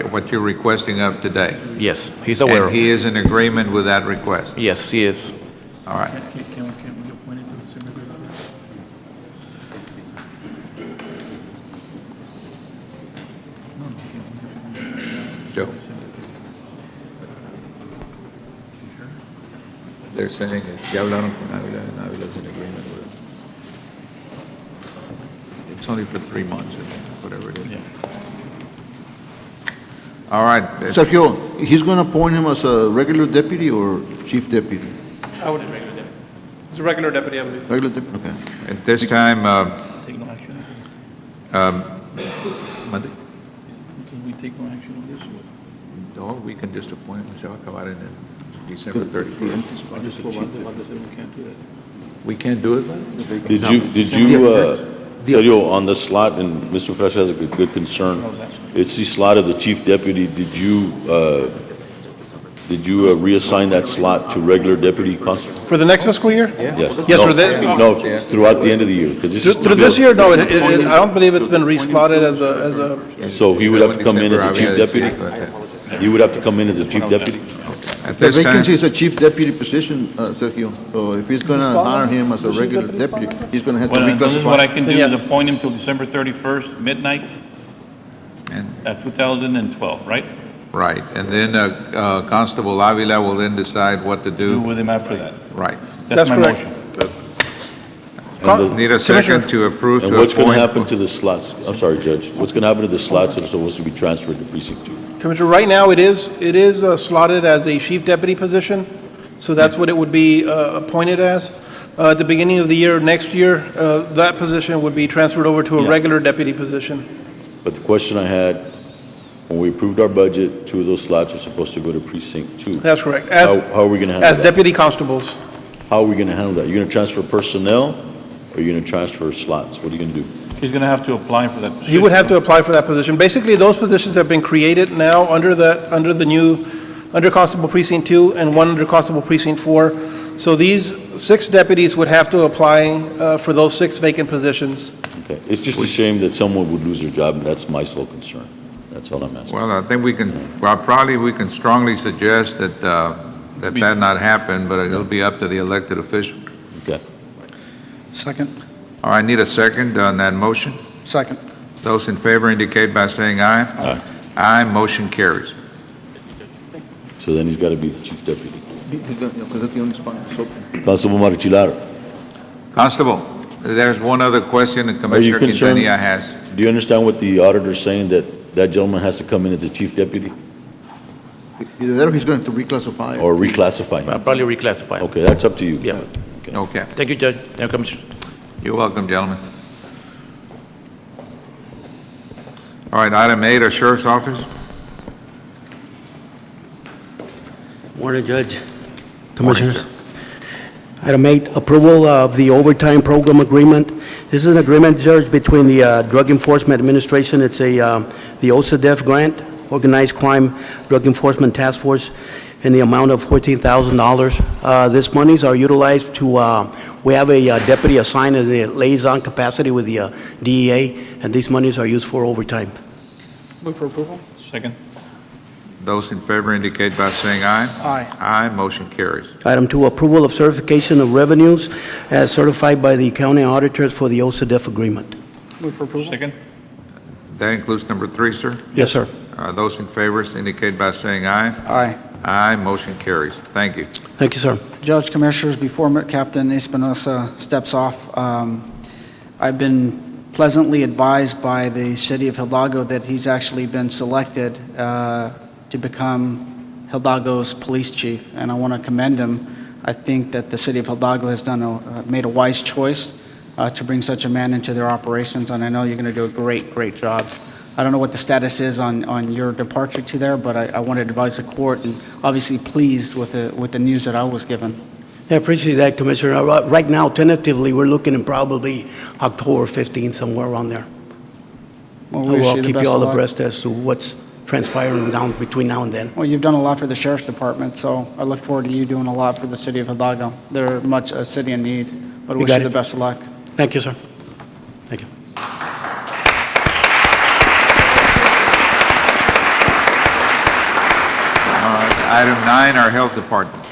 what you're requesting of today. Yes, he's aware. And he is in agreement with that request. Yes, he is. All right. Joe. They're saying, ya hablaron con Avila, and Avila's in agreement with it. It's only for 3 months, whatever it is. All right. Sergio, he's going to appoint him as a regular deputy or chief deputy? I would regular deputy. It's a regular deputy, I believe. Regular deputy, okay. At this time, Take no action. Monday? Until we take no action on this one. No, we can just appoint him, se va a acabar en December 31st. I just told Wanda said we can't do that. We can't do it, man? Did you, Sergio, on the slot, and Mr. Fresh has a good concern, it's the slot of the chief deputy, did you reassign that slot to regular deputy constable? For the next fiscal year? Yes. Yes, No, for this- No, throughout the end of the year, because this is. Through this year? No, I don't believe it's been reslotted as a, So he would have to come in as a chief deputy? He would have to come in as a chief deputy? At The this time, vacancy is a chief deputy position, Sergio. So if he's going to hire him as a regular deputy, he's going to have to Well, this is what I reclassify. can do, Yes. is appoint him till December 31st, midnight, And- 2012, right? right, and then Constable Avila will then decide what to Do do. with him after that. Right. that's my correct. motion. Need a second to approve And to what's going to appoint. happen to the slots, I'm sorry, Judge, what's going to happen to the slots that are supposed to be transferred to precinct 2? Commissioner, right now, it is slotted as a chief deputy position, so that's what it would be appointed as. At the beginning of the year, next year, that position would be transferred over to a Yeah. regular deputy position. But the question I had, when we approved our budget, 2 of those slots are supposed to go to precinct 2. That's correct. How are we going to handle As that? deputy constables. How are we going to handle that? You're going to transfer personnel, or are you going to transfer slots? What are you going to do? He's going to have to apply for that position. He would have to apply for that position. Basically, those positions have been created now under the new, under Constable Precinct 2 and one under Constable Precinct 4. So these 6 deputies would have to apply for those 6 vacant positions. Okay. It's just a shame that someone would lose their job, and that's my sole concern. That's all I'm asking. Well, I think we can strongly suggest that that not happen, but it'll be up to the elected official. Okay. Second. All right, need a second on that motion? Second. Those in favor indicate by saying aye. Aye. Aye, motion carries. So then he's got to be the chief deputy. Because that's the only spot that's open. Constable Marchilar, Constable, there's one other question that are you Commissioner concerned? Quintanilla has. Do you understand what the auditor's saying, that that gentleman has to come in as the chief deputy Either that or he's going to reclassify it. or reclassify I'll him? probably reclassify. Okay, that's up to you. Yeah. Okay. Thank you, Judge. Now, Commissioner. You're welcome, gentlemen. All right, item 8, our Sheriff's Office. Morning, Judge, Commissioners. Item 8, approval of the overtime program agreement. This is an agreement, Judge, between the Drug Enforcement Administration, it's the OCDEF grant, Organized Crime Drug Enforcement Task Force, in the amount of $14,000. This monies are utilized to, we have a deputy assigned as a liaison capacity with the DEA, and these monies are used for overtime. Move for approval? Second. Those in favor indicate by saying aye. Aye. Aye, motion carries. Item 2, approval of certification of revenues as certified by the county auditors for the OCDEF agreement. Move for approval? Second. That includes number 3, sir? Yes, sir. Those in favor indicate by saying aye. Aye. Aye, motion carries. Thank you. Thank you, sir. Judge, Commissioners, before Captain Espinosa steps off, I've been pleasantly advised by the city of Hidalgo that he's actually been selected to become Hidalgo's police chief, and I want to commend him. I think that the city of Hidalgo has made a wise choice to bring such a man into their operations, and I know you're going to do a great job. I don't know what the status is on your departure to there, but I want to advise the court, and obviously pleased with the news that I was given. I appreciate that, Commissioner. Right now, tentatively, we're looking at probably October 15th, somewhere around there. Well, we wish I'll you the keep best you all of luck. abreast as to what's transpiring between now and then. Well, you've done a lot for the sheriff's department, so I look forward to you doing a lot for the city of Hidalgo. They're much a city in need, but You wish got you the it. best of luck. Thank you, sir. Thank you. Item 9, our Health Department.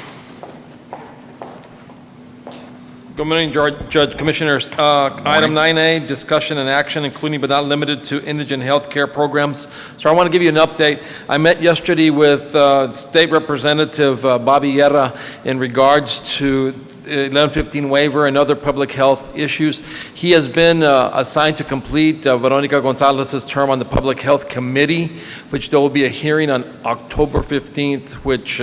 Good morning, Judge, Commissioners. Item 9A, discussion and action, including but not limited to indigent health care programs. So I want to give you an update. I met yesterday with State Representative Bobby Guerra in regards to 1115 waiver and other public health issues. He has been assigned to complete Veronica Gonzalez's term on the Public Health Committee, which there will be a hearing on October 15th, which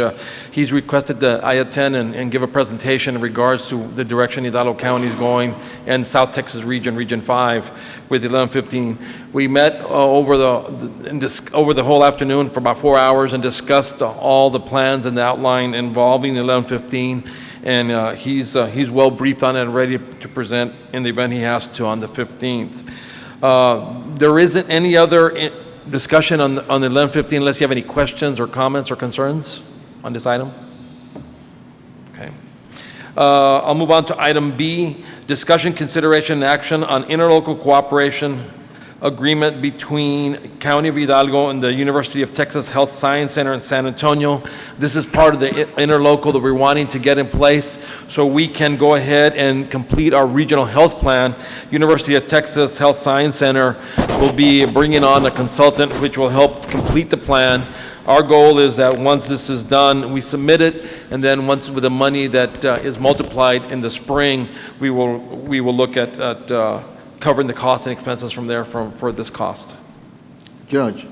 he's requested that I attend and give a presentation in regards to the direction Hidalgo County is going and South Texas Region, Region 5 with 1115. We met over the whole afternoon for about 4 hours and discussed all the plans and the outline involving 1115. And he's well briefed on it and ready to present in the event he has to on the 15th. There isn't any other discussion on the 1115 unless you have any questions or comments or concerns on this item. Okay. I'll move on to item B, discussion, consideration, and action on interlocal cooperation agreement between County of Hidalgo and the University of Texas Health Science Center in San Antonio. This is part of the interlocal that we're wanting to get in place so we can go ahead and complete our regional health plan. University of Texas Health Science Center will be bringing on a consultant which will help complete the plan. Our goal is that once this is done, we submit it, and then once with the money that is multiplied in the spring, we will look at covering the costs and expenses from there for this cost. Judge,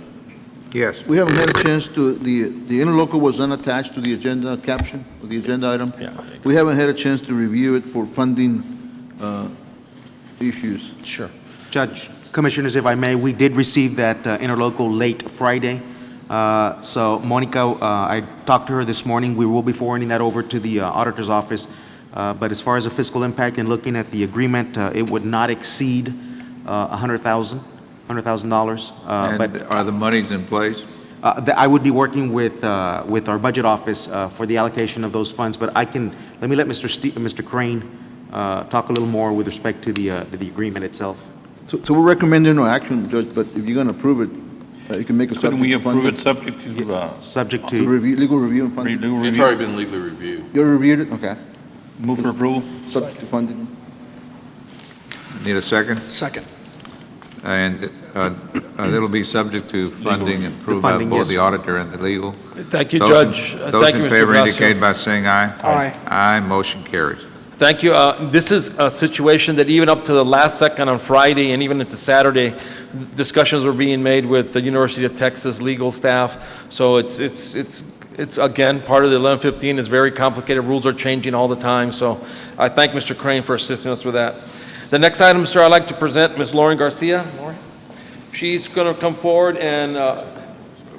Yes. we haven't had a chance to, the interlocal was unattached to the agenda caption, of the agenda item. Yeah. We haven't had a chance to review it for funding issues. Sure. Judge, Commissioners, if I may, we did receive that interlocal late Friday. So Monica, I talked to her this morning. We will be forwarding that over to the auditor's office. But as far as the fiscal impact and looking at the agreement, it would not exceed $100,000. And are the monies in place? I would be working with our budget office for the allocation of those funds, but let me let Mr. Crane talk a little more with respect to the agreement itself. So we're recommending no action, Judge, but if you're going to approve it, You can make a Couldn't we subject to approve funding. it subject to, Subject To to, review, legal review and funding? legal It's review? already been legally reviewed. You already reviewed it? Okay. Move for approval? Subject to funding. Need a second? Second. And it'll be subject to funding approved by funding, both yes, the sir. auditor and the legal. Thank you, Those in- Judge. Those Thank you, in Mr. favor Gracia. indicate by saying aye. Aye. Aye, motion carries. Thank you. This is a situation that even up to the last second on Friday and even into Saturday, discussions were being made with the University of Texas legal staff. So it's again, part of the 1115 is very complicated. Rules are changing all the time. So I thank Mr. Crane for assisting us with that. The next item, sir, I'd like to present Ms. Lauren Garcia. Lauren? She's going to come forward and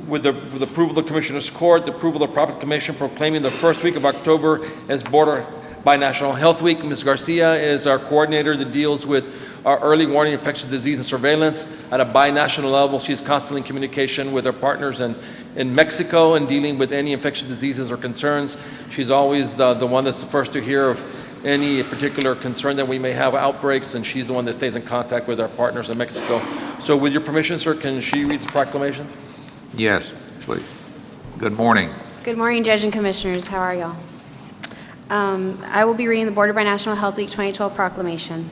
with approval of the Commissioner's Court, the approval of the Property Commission proclaiming the first week of October as Border Binational Health Week. Ms. Garcia is our coordinator that deals with our early warning, infectious disease, and surveillance at a binational level. She's constantly in communication with our partners in Mexico and dealing with any infectious diseases or concerns. She's always the one that's the first to hear of any particular concern that we may have, outbreaks, and she's the one that stays in contact with our partners in Mexico. So with your permission, sir, can she read the proclamation? Yes, please. Good morning. Good morning, Judge and Commissioners. How are y'all? I will be reading the Border Binational Health Week 2012 proclamation.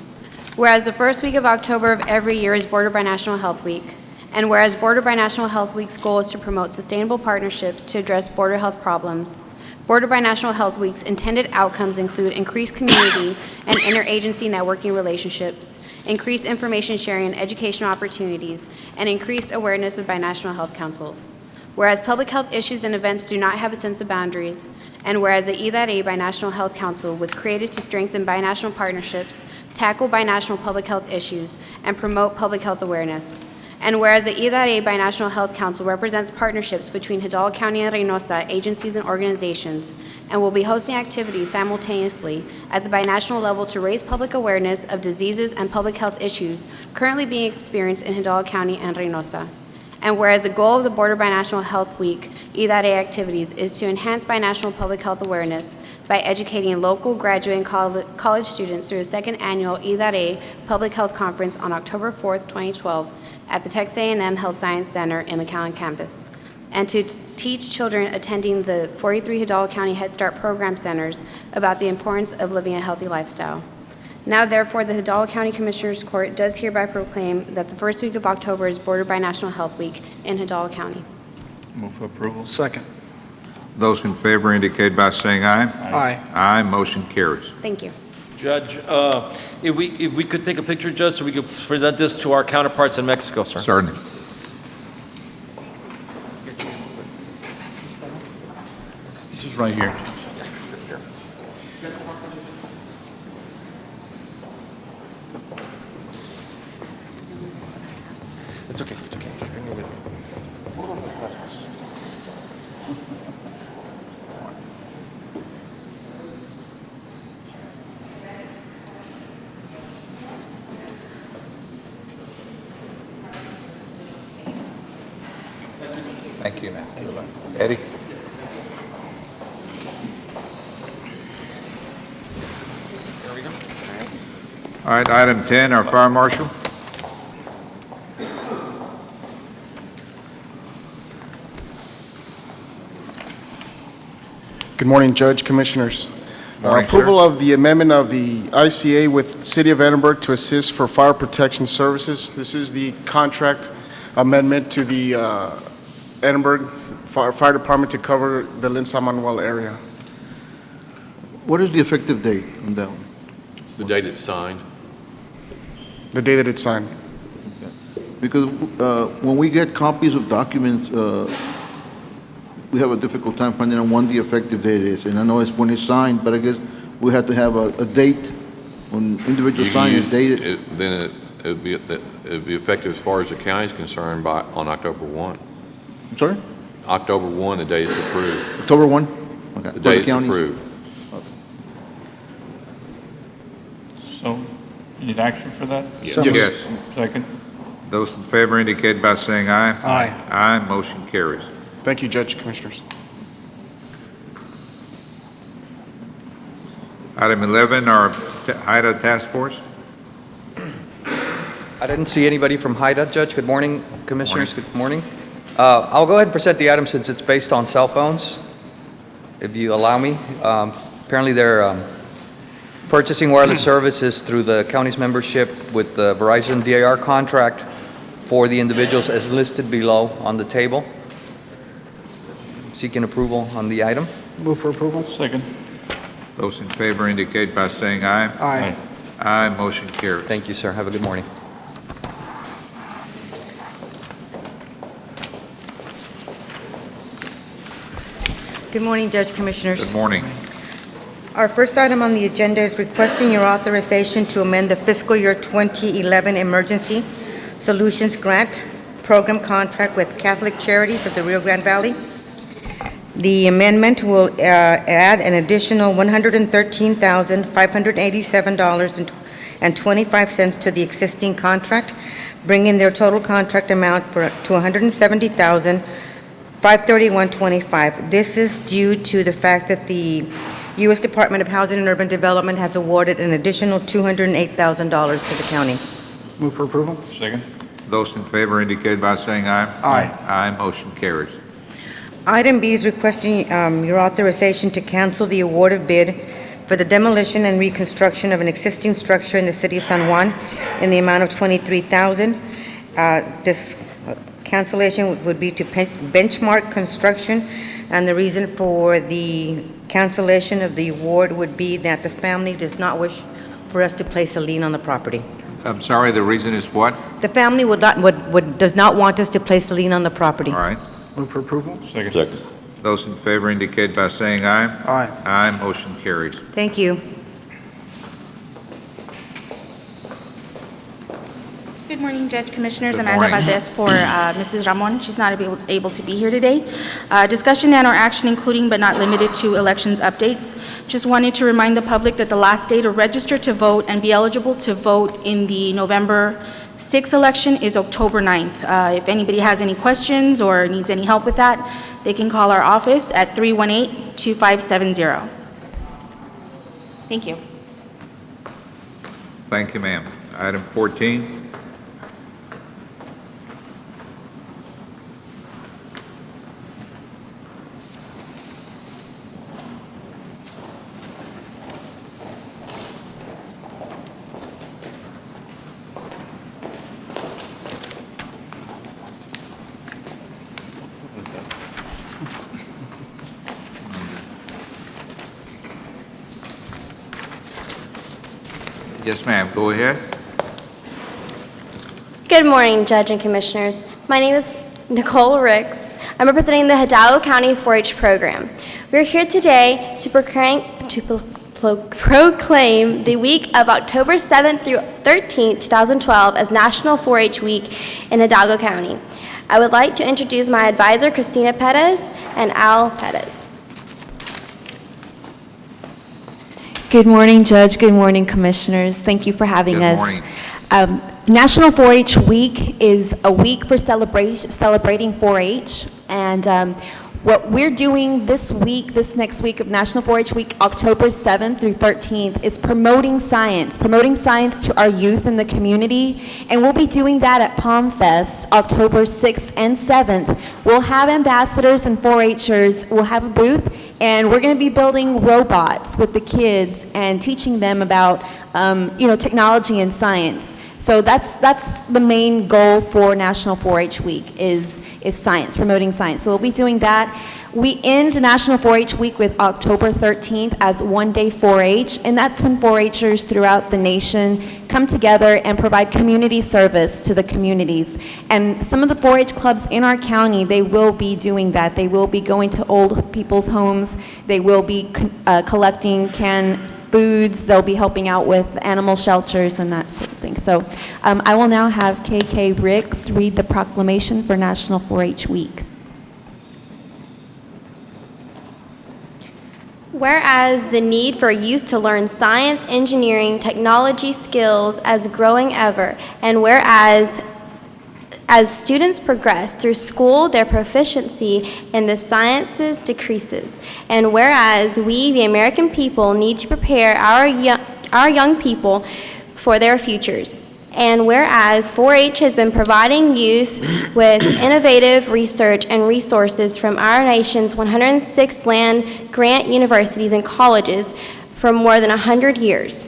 Whereas the first week of October of every year is Border Binational Health Week, and whereas Border Binational Health Week's goal is to promote sustainable partnerships to address border health problems, Border Binational Health Week's intended outcomes include increased community and interagency networking relationships, increased information sharing and educational opportunities, and increased awareness of binational health councils. Whereas public health issues and events do not have a sense of boundaries, and whereas the E.A Binational Health Council was created to strengthen binational partnerships, tackle binational public health issues, and promote public health awareness. And whereas the E.A Binational Health Council represents partnerships between Hidalgo County and Reynosa agencies and organizations, and will be hosting activities simultaneously at the binational level to raise public awareness of diseases and public health issues currently being experienced in Hidalgo County and Reynosa. And whereas the goal of the Border Binational Health Week E.A activities is to enhance binational public health awareness by educating local graduate and college students through the second annual E.A Public Health Conference on October 4th, 2012 at the Texas A&M Health Science Center in McAllen campus, and to teach children attending the 43 Hidalgo County Head Start program centers about the importance of living a healthy lifestyle. Now, therefore, the Hidalgo County Commissioners Court does hereby proclaim that the first week of October is Border Binational Health Week in Hidalgo County. Move for approval? Second. Those in favor indicate by saying aye. Aye. Aye, motion carries. Thank you. Judge, if we could take a picture, Judge, so we could present this to our counterparts in Mexico, sir. Certainly. Just right here. It's okay, it's okay. Just bring it with you. Thank you, man. Eddie? There we go. All right, item 10, our fire marshal. Good morning, Judge, Commissioners. Morning, Approval of the amendment of the ICA with City of Edinburgh to assist for fire protection services. This is the contract amendment to the Edinburgh Fire Department to cover the Lynn San Manuel area. What is the effective date on that one? The date it's signed. The day that it's signed. Because when we get copies of documents, we have a difficult time finding out when the effective date is. And I know it's when it's signed, but I guess we have to have a date when individual sign is dated. Then it'd be effective as far as the county is concerned on October 1. I'm sorry? October 1, the date it's approved. October 1? Okay. The date it's county? approved. So, you need action for that? Yes. Second? Those in favor indicate by saying aye. Aye. Aye, motion carries. Thank you, Judge, Commissioners. Item 11, our HIDA task force. I didn't see anybody from HIDA, Judge. Good morning, Commissioners. Good morning. I'll go ahead and present the item since it's based on cell phones, if you allow me. Apparently, they're purchasing wireless services through the county's membership with the Verizon DIR contract for the individuals as listed below on the table. Seeking approval on the item. Move for approval. Second. Those in favor indicate by saying aye. Aye. Aye, motion carries. Thank you, sir. Have a good morning. Good morning, Judge Commissioners. Good morning. Our first item on the agenda is requesting your authorization to amend the fiscal year 2011 Emergency Solutions Grant Program contract with Catholic Charities of the Rio Grande Valley. The amendment will add an additional $113,587.25 to the existing contract, bringing their total contract amount to $170,531.25. This is due to the fact that the U.S. Department of Housing and Urban Development has awarded an additional $208,000 to the county. Move for approval. Second. Those in favor indicate by saying aye. Aye. Aye, motion carries. Item B is requesting your authorization to cancel the award of bid for the demolition and reconstruction of an existing structure in the city of San Juan in the amount of $23,000. This cancellation would be to Benchmark Construction, and the reason for the cancellation of the award would be that the family does not wish for us to place a lien on the property. I'm sorry, the reason is what? The family does not want us to place a lien on the property. All right. Move for approval. Second. Those in favor indicate by saying aye. Aye. Aye, motion carries. Thank you. Good morning, Judge Commissioners. Good Amanda morning. Valdez for Mrs. Ramon. She's not able to be here today. Discussion and/or action including but not limited to elections updates. Just wanted to remind the public that the last day to register to vote and be eligible to vote in the November 6th election is October 9th. If anybody has any questions or needs any help with that, they can call our office at 318-2570. Thank you. Thank you, ma'am. Item 14. Yes, ma'am. Go ahead. Good morning, Judge and Commissioners. My name is Nicole Ricks. I'm representing the Hidalgo County 4-H program. We're here today to proclaim the week of October 7th through 13th, 2012 as National 4-H Week in Hidalgo County. I would like to introduce my advisor, Christina Perez and Al Perez. Good morning, Judge. Good morning, Commissioners. Thank you for having Good us. morning. National 4-H Week is a week for celebrating 4-H, and what we're doing this next week of National 4-H Week, October 7th through 13th, is promoting science to our youth in the community, and we'll be doing that at Palm Fest, October 6th and 7th. We'll have ambassadors and 4-Hers. We'll have a booth, and we're going to be building robots with the kids and teaching them about, technology and science. So that's the main goal for National 4-H Week is science, promoting science. So we'll be doing that. We end National 4-H Week with October 13th as One Day 4-H, and that's when 4-Hers throughout the nation come together and provide community service to the communities. And some of the 4-H clubs in our county, they will be doing that. They will be going to old people's homes. They will be collecting canned foods. They'll be helping out with animal shelters and that sort of thing. So I will now have KK Ricks read the proclamation for National 4-H Week. Whereas the need for youth to learn science, engineering, technology skills is growing ever, and whereas as students progress through school, their proficiency in the sciences decreases, and whereas we, the American people, need to prepare our young people for their futures. And whereas 4-H has been providing youth with innovative research and resources from our nation's 106 land-grant universities and colleges for more than 100 years.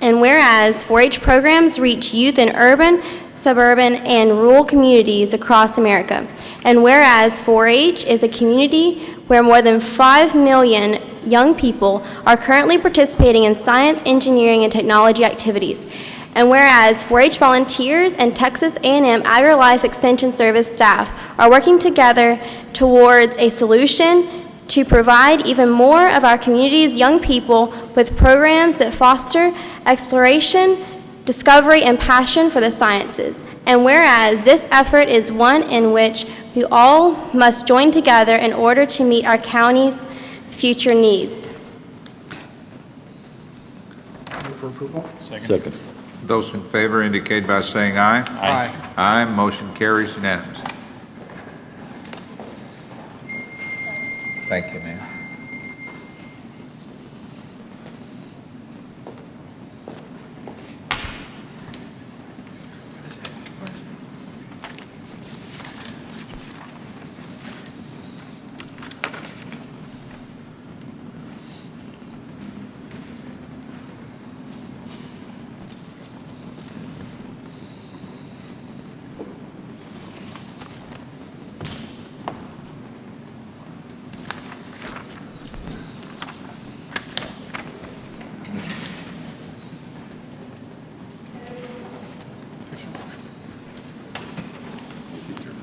And whereas 4-H programs reach youth in urban, suburban, and rural communities across America. And whereas 4-H is a community where more than 5 million young people are currently participating in science, engineering, and technology activities. And whereas 4-H volunteers and Texas A&M AgriLife Extension Service staff are working together towards a solution to provide even more of our community's young people with programs that foster exploration, discovery, and passion for the sciences. And whereas this effort is one in which we all must join together in order to meet our county's future needs. Move for approval. Second. Those in favor indicate by saying aye. Aye. Aye, motion carries unanimously. Thank you, ma'am.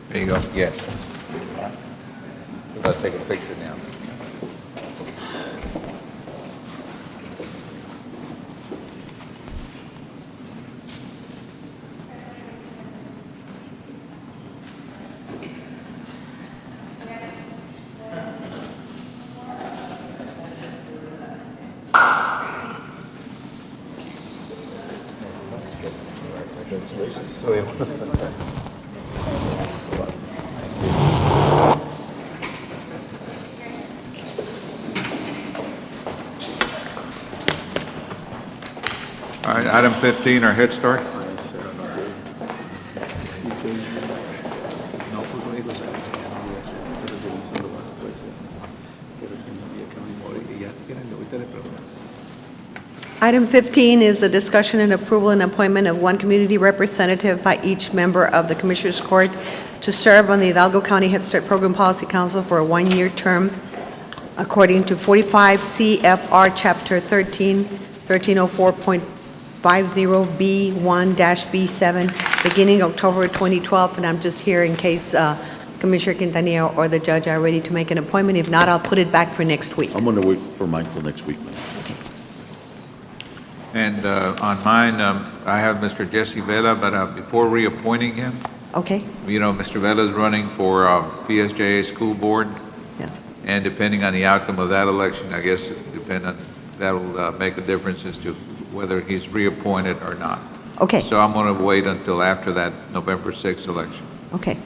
There you go. Yes. We're going to take a picture now. All right, item 15, our Head Start. Item 15 is the discussion and approval and appointment of one community representative by each member of the Commissioners Court to serve on the Hidalgo County Head Start Program Policy Council for a one-year term according to 45 CFR Chapter 13, 1304.50B1-B7, beginning October 2012. And I'm just here in case Commissioner Quintanilla or the judge are ready to make an appointment. If not, I'll put it back for next week. I'm going to wait for mine till next week, ma'am. Okay. And on mine, I have Mr. Jesse Vela, but before reappointing him, Okay? you know, Mr. Vela is running for PSJA School Board, Yes. and depending on the outcome of that election, I guess that'll make a difference as to whether he's reappointed or not. Okay. So I'm going to wait until after that November 6th election. Okay.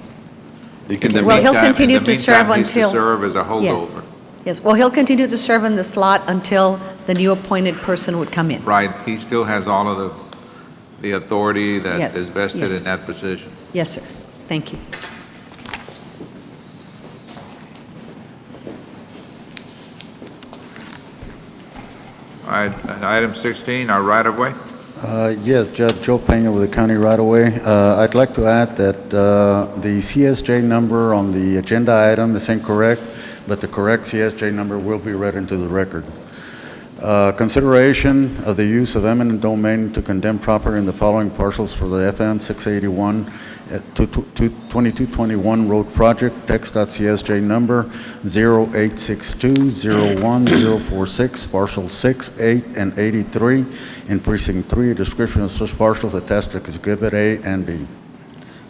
You can- In the Well, he'll meantime- continue in the to serve meantime, he's to until- serve as a Yes. holdover. Yes. Well, he'll continue to serve in the slot until the new appointed person would come in. Right, he still has all of the authority that Yes, is vested yes. in that position. Yes, sir. Thank you. All right, and item 16, our right-of-way. Yes, Judge Joe Pena with the county right-of-way. I'd like to add that the CSJ number on the agenda item is incorrect, but the correct CSJ number will be read into the record. Consideration of the use of eminent domain to condemn property in the following parcels for the FM 681 at 2221 Road Project, text.csj number 0862010046, parcel 6, 8, and 83 in precinct 3. A description of such parcels attached to Exhibit A and B.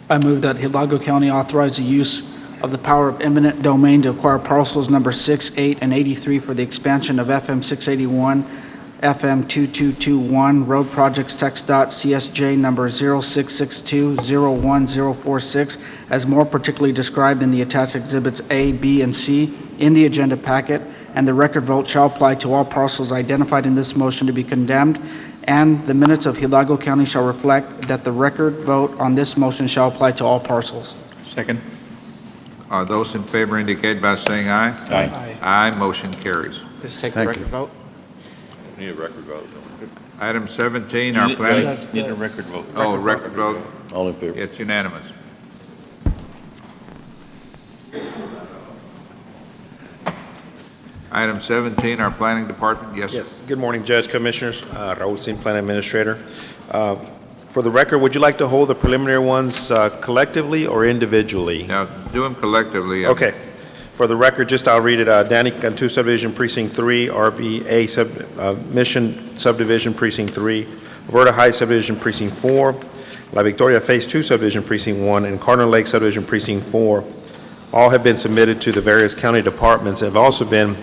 I move that Hidalgo County authorize the use of the power of eminent domain to acquire parcels number 6, 8, and 83 for the expansion of FM 681, FM 2221, road projects text.csj number 0662010046, as more particularly described in the attached exhibits A, B, and C in the agenda packet, and the record vote shall apply to all parcels identified in this motion to be condemned and the minutes of Hidalgo County shall reflect that the record vote on this motion shall apply to all parcels. Second. Those in favor indicate by saying aye. Aye. Aye, motion carries. Just take the Thank record you. vote. Need a record vote. Item 17, our planning, Need a record vote. record vote. All in favor? It's unanimous. Item 17, our planning department. Yes, sir. Yes, good morning, Judge, Commissioners. Raul Sin, Plan Administrator. For the record, would you like to hold the preliminary ones collectively or individually? Now, do them collectively. Okay. For the record, just I'll read it. Danny Cantu Subdivision Precinct 3, RBA Mission Subdivision Precinct 3, Roberta Heights Subdivision Precinct 4, La Victoria Phase 2 Subdivision Precinct 1, and Cardinal Lake Subdivision Precinct 4. All have been submitted to the various county departments and have also been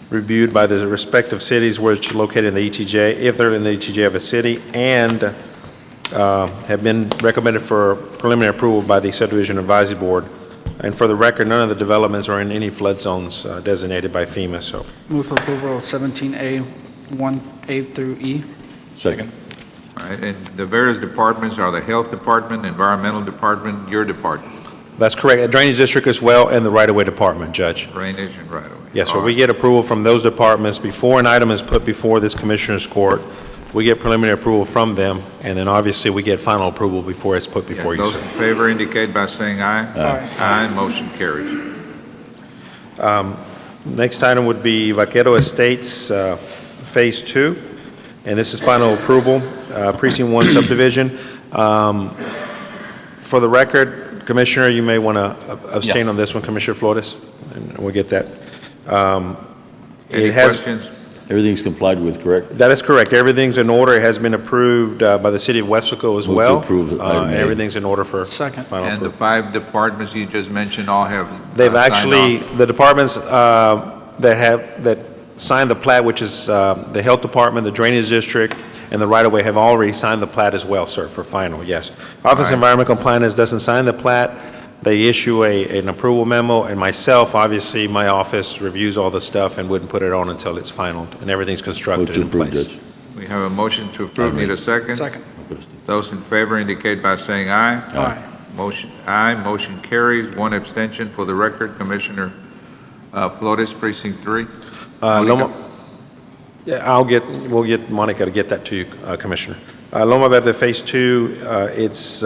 reviewed by the respective cities which are located in the ETJ, if they're in the ETJ of a city, and have been recommended for preliminary approval by the Subdivision Advisory Board. And for the record, none of the developments are in any flood zones designated by FEMA, so. Move for approval of 17A, 1A through E. Second. All right, and the various departments are the Health Department, Environmental Department, your department, That's correct. Drainage District as well, and the Right-of-Way Department, Judge. Drainage and right-of-way. Yes, sir. All We right. get approval from those departments before an item is put before this Commissioner's Court. We get preliminary approval from them, and then obviously we get final approval before it's put before you, Those sir. in favor indicate by saying aye. Aye. Aye, motion carries. Next item would be Vaquero Estates, Phase 2, and this is final approval, Precinct 1 subdivision. For the record, Commissioner, you may want to abstain on this one, Commissioner Flores, and we'll get that. Any It has- questions? Everything's complied with, correct? That is correct. Everything's in order. It has been approved by the city of Wesco as Move to well. approve item A. Everything's in order for Second. final And the approval. 5 departments you just mentioned all have They've signed actually, off? the departments that signed the plat, which is the Health Department, the Drainage District, and the Right-of-Way have already signed the plat as well, sir, for final, yes. Office of right. Environmental Compliance doesn't sign the plat. They issue an approval memo, and myself, obviously, my office reviews all the stuff and wouldn't put it on until it's final and everything's Move constructed to in approve, place. Judge. We have a motion to approve. Need a second? Second. Those in favor indicate by saying aye. Aye. Motion carries. 1 abstention. For the record, Commissioner Flores, Precinct 3. Loma, yeah, we'll get Monica to get that to you, Commissioner. Loma Verde Phase 2, it's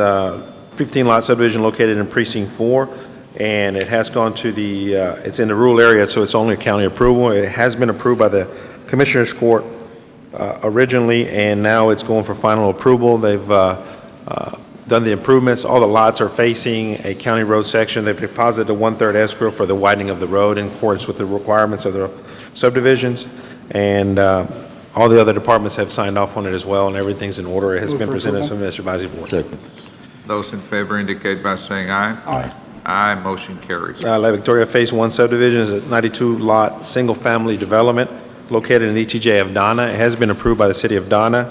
15-lot subdivision located in Precinct 4, and it has gone to it's in the rural area, so it's only a county approval. It has been approved by the Commissioner's Court originally, and now it's going for final approval. They've done the improvements. All the lots are facing a county road section. They've deposited a 1/3 escrow for the widening of the road in accordance with the requirements of the subdivisions, and all the other departments have signed off on it as well, and everything's in order. It has Move been for presented approval. to the Advisory Board. Second. Those in favor indicate by saying aye. Aye. Aye, motion carries. La Victoria Phase 1 subdivision is a 92-lot, single-family development located in the ETJ of Donna. It has been approved by the city of Donna,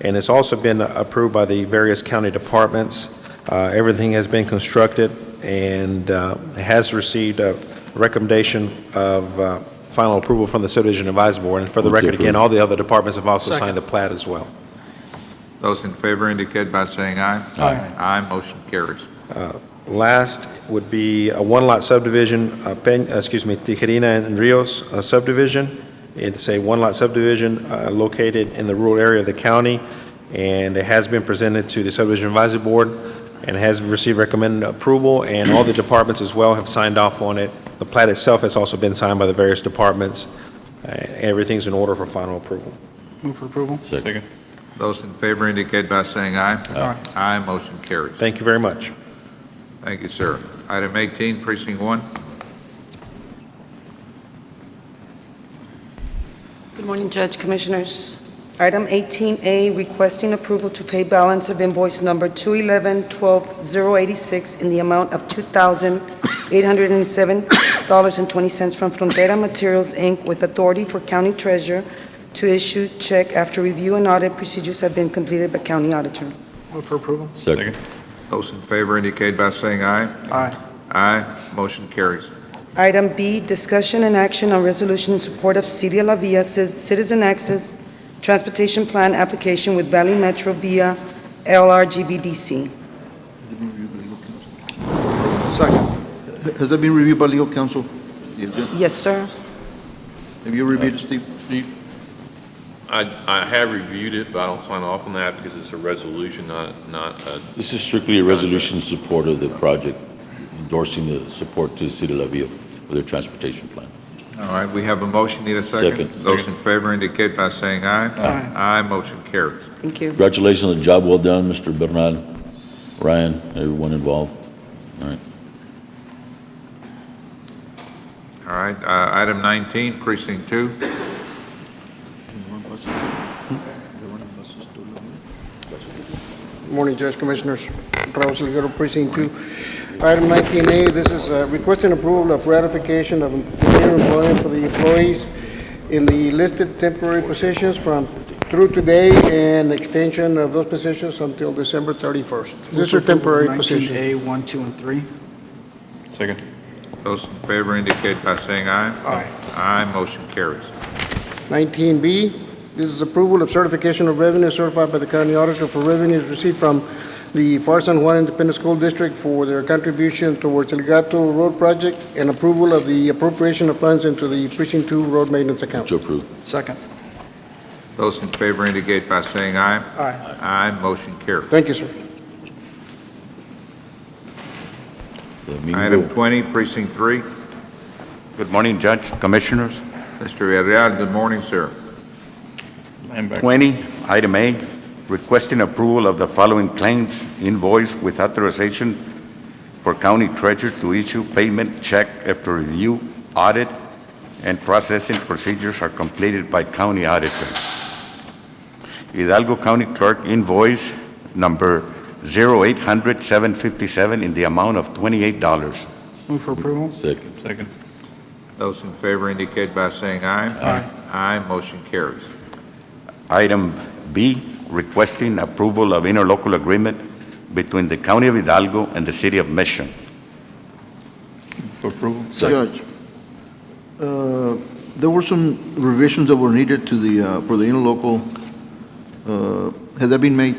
and it's also been approved by the various county departments. Everything has been constructed, and it has received a recommendation of final approval from the Subdivision Advisory Board. And for the Move to record, again, approve. all the other departments have also Second. signed the plat as well. Those in favor indicate by saying aye. Aye. Aye, motion carries. Last would be a 1-lot subdivision, Tijerina and Rios subdivision. It's a 1-lot subdivision located in the rural area of the county, and it has been presented to the Subdivision Advisory Board and has received recommended approval, and all the departments as well have signed off on it. The plat itself has also been signed by the various departments. Everything's in order for final approval. Move for approval. Second. Those in favor indicate by saying aye. Aye. Aye, motion carries. Thank you very much. Thank you, sir. Item 18, Precinct 1. Good morning, Judge, Commissioners. Item 18A, requesting approval to pay balance of invoice number 211-12086 in the amount of $2,807.20 from Frontera Materials, Inc., with authority for County Treasurer to issue check after review and audit procedures have been completed by County Auditor. Move for approval. Second. Those in favor indicate by saying aye. Aye. Aye, motion carries. Item B, discussion and action on resolution in support of City of La Villa Citizen Access transportation plan application with Valley Metro via LRGBDC. Second. Has that been reviewed by legal counsel? Yes, sir. Have you reviewed it, Steve? I have reviewed it, but I don't sign off on that because it's a resolution, not a... This is strictly a resolution in support of the project, endorsing the support to the city of La Villa for their transportation plan. All right, we have a motion, need a second? Second. Those in favor indicate by saying aye. Aye. Aye, motion carries. Thank you. Congratulations on the job well done, Mr. Bernal, Ryan, everyone involved. All right. All right, item 19, precinct 2. Morning, Judge Commissioners. Raul Salguero, Precinct 2. Item 19A, this is requesting approval of ratification of interim employment for the employees in the listed temporary positions through today and extension of those positions until December 31st. These are temporary positions. 19A, 1, 2, and 3. Second. Those in favor indicate by saying aye. Aye. Aye, motion carries. 19B, this is approval of certification of revenue certified by the county auditor for revenues received from the Far San Juan Independent School District for their contribution towards El Gato Road Project and approval of the appropriation of funds into the Precinct 2 road maintenance account. To approve. Second. Those in favor indicate by saying aye. Aye. Aye, motion carries. Thank you, sir. Item 20, precinct 3. Good morning, Judge, Commissioners. Mr. Villarreal, good morning, sir. 20, item A, requesting approval of the following claims invoice with authorization for county treasurer to issue payment check after review, audit, and processing procedures are completed by county auditor. Hidalgo County Clerk invoice number 0800-757 in the amount of $28. Move for approval. Second. Those in favor indicate by saying aye. Aye. Aye, motion carries. Item B, requesting approval of interlocal agreement between the County of Hidalgo and the City of Mission. For approval. Judge, there were some revisions that were needed to the, for the interlocal. Has that been made?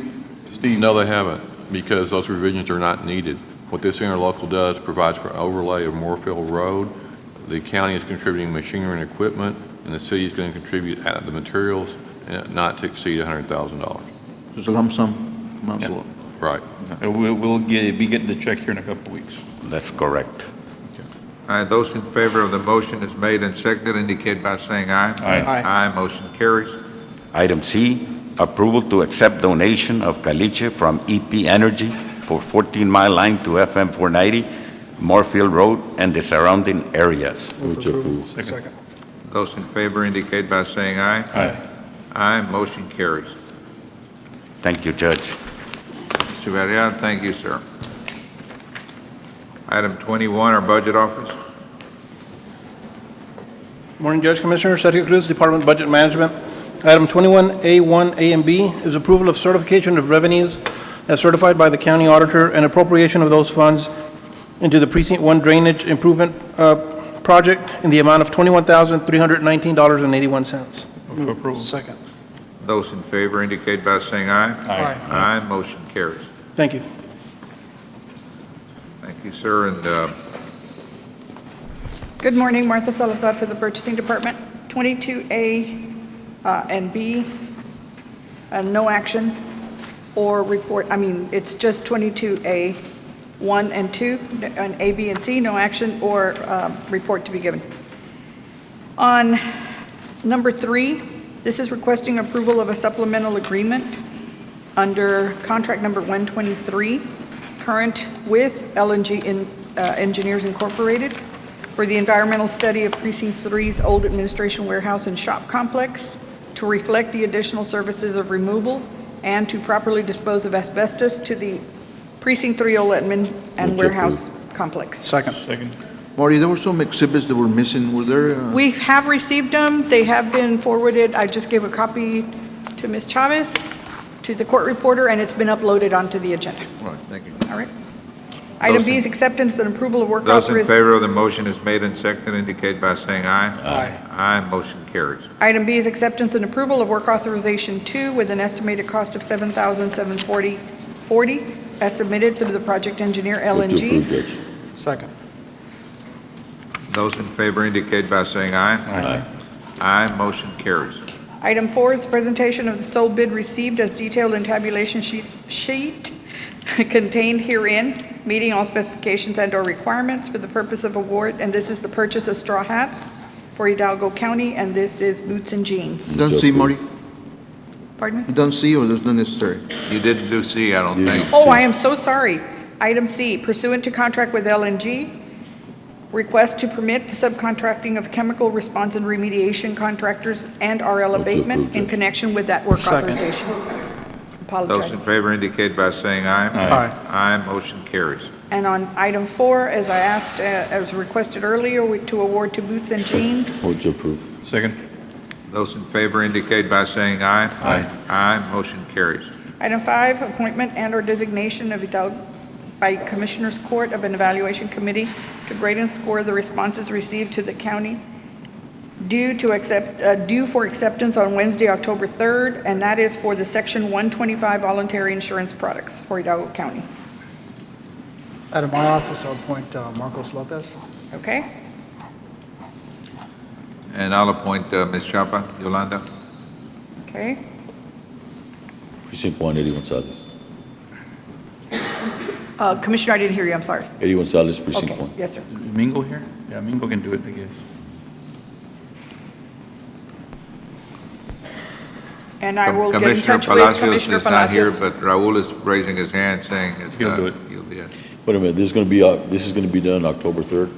Steve, no, they haven't, because those revisions are not needed. What this interlocal does provides for overlay of Moorfield Road. The county is contributing machinery and equipment, and the city is going to contribute the materials, not to exceed $100,000. There's a lump sum? Amount of- Right. We'll be getting the check here in a couple of weeks. That's correct. All right, those in favor of the motion is made and seconded indicate by saying aye. Aye. Aye. Aye, motion carries. Item C, approval to accept donation of caliche from EP Energy for 14-mile line to FM 490, Moorfield Road, and the surrounding areas. Move to approve. Second. Those in favor indicate by saying aye. Aye. Aye, motion carries. Thank you, Judge. Mr. Villarreal, thank you, sir. Item 21, our budget office. Morning, Judge Commissioner. Sergio Cruz, Department of Budget Management. Item 21A1, A and B is approval of certification of revenues as certified by the county auditor and appropriation of those funds into the Precinct 1 drainage improvement project in the amount of $21,319.81. Move for approval. Second. Those in favor indicate by saying aye. Aye. Aye, motion carries. Thank you. Thank you, sir, and Good morning, Martha Salazar for the Purchasing Department. 22A and B, no action or report. It's just 22A, 1 and 2, and A, B, and C, no action or report to be given. On number 3, this is requesting approval of a supplemental agreement under contract number 123, current with LNG Engineers Incorporated, for the environmental study of Precinct 3's old administration warehouse and shop complex to reflect the additional services of removal and to properly dispose of asbestos to the Precinct 3 old admin and warehouse complex. Second. Marty, there were some exhibits that were missing. Were there? We have received them. They have been forwarded. I just gave a copy to Ms. Chavez, to the court reporter, and it's been uploaded onto the agenda. All right, thank you. All right. Item B is acceptance and approval of work Those in authorization. favor of the motion is made and seconded indicate by saying aye. Aye. Aye, motion carries. Item B is acceptance and approval of work authorization 2 with an estimated cost of $7,740 as submitted through the project engineer Move to LNG. approve, Judge. Second. Those in favor indicate by saying aye. Aye. Aye, motion carries. Item 4 is presentation of the sole bid received as detailed in tabulation sheet contained herein, meeting all specifications and/or requirements for the purpose of award, and this is the purchase of straw hats for Hidalgo County, and this is boots and jeans. Done C, Marty? Pardon me? You done C, or there's not necessary? You didn't do C, I don't think. Oh, I am so sorry. Item C, pursuant to contract with LNG, request to permit the subcontracting of chemical response and remediation contractors and RL Move to abatement approve, in Judge. connection with that work Second. authorization. Those in Apologize. favor indicate by saying aye. Aye. Aye, motion carries. And on item 4, as I asked, as requested earlier, to award to boots and jeans. Move to approve. Second. Those in favor indicate by saying aye. Aye. Aye, motion carries. Item 5, appointment and/or designation of Hidalgo by Commissioners Court of an Evaluation Committee to grade and score the responses received to the county due for acceptance on Wednesday, October 3rd, and that is for the Section 125 voluntary insurance products for Hidalgo County. Out of my office, I'll appoint Marcos Lopez. Okay? And I'll appoint Ms. Chapa, Yolanda. Okay. Precinct 1, Eddie Gonzalez. Commissioner, I didn't hear you, I'm sorry. Eddie Gonzalez, Precinct Okay, 1. yes, sir. Is Mingo here? Yeah, Mingo can do it, I guess. And I will get in Commissioner touch with Palacios Commissioner is not here, Palacios. but Raul is raising his hand saying that He'll do it. he'll be it. Wait a minute, this is going to be done October 3rd?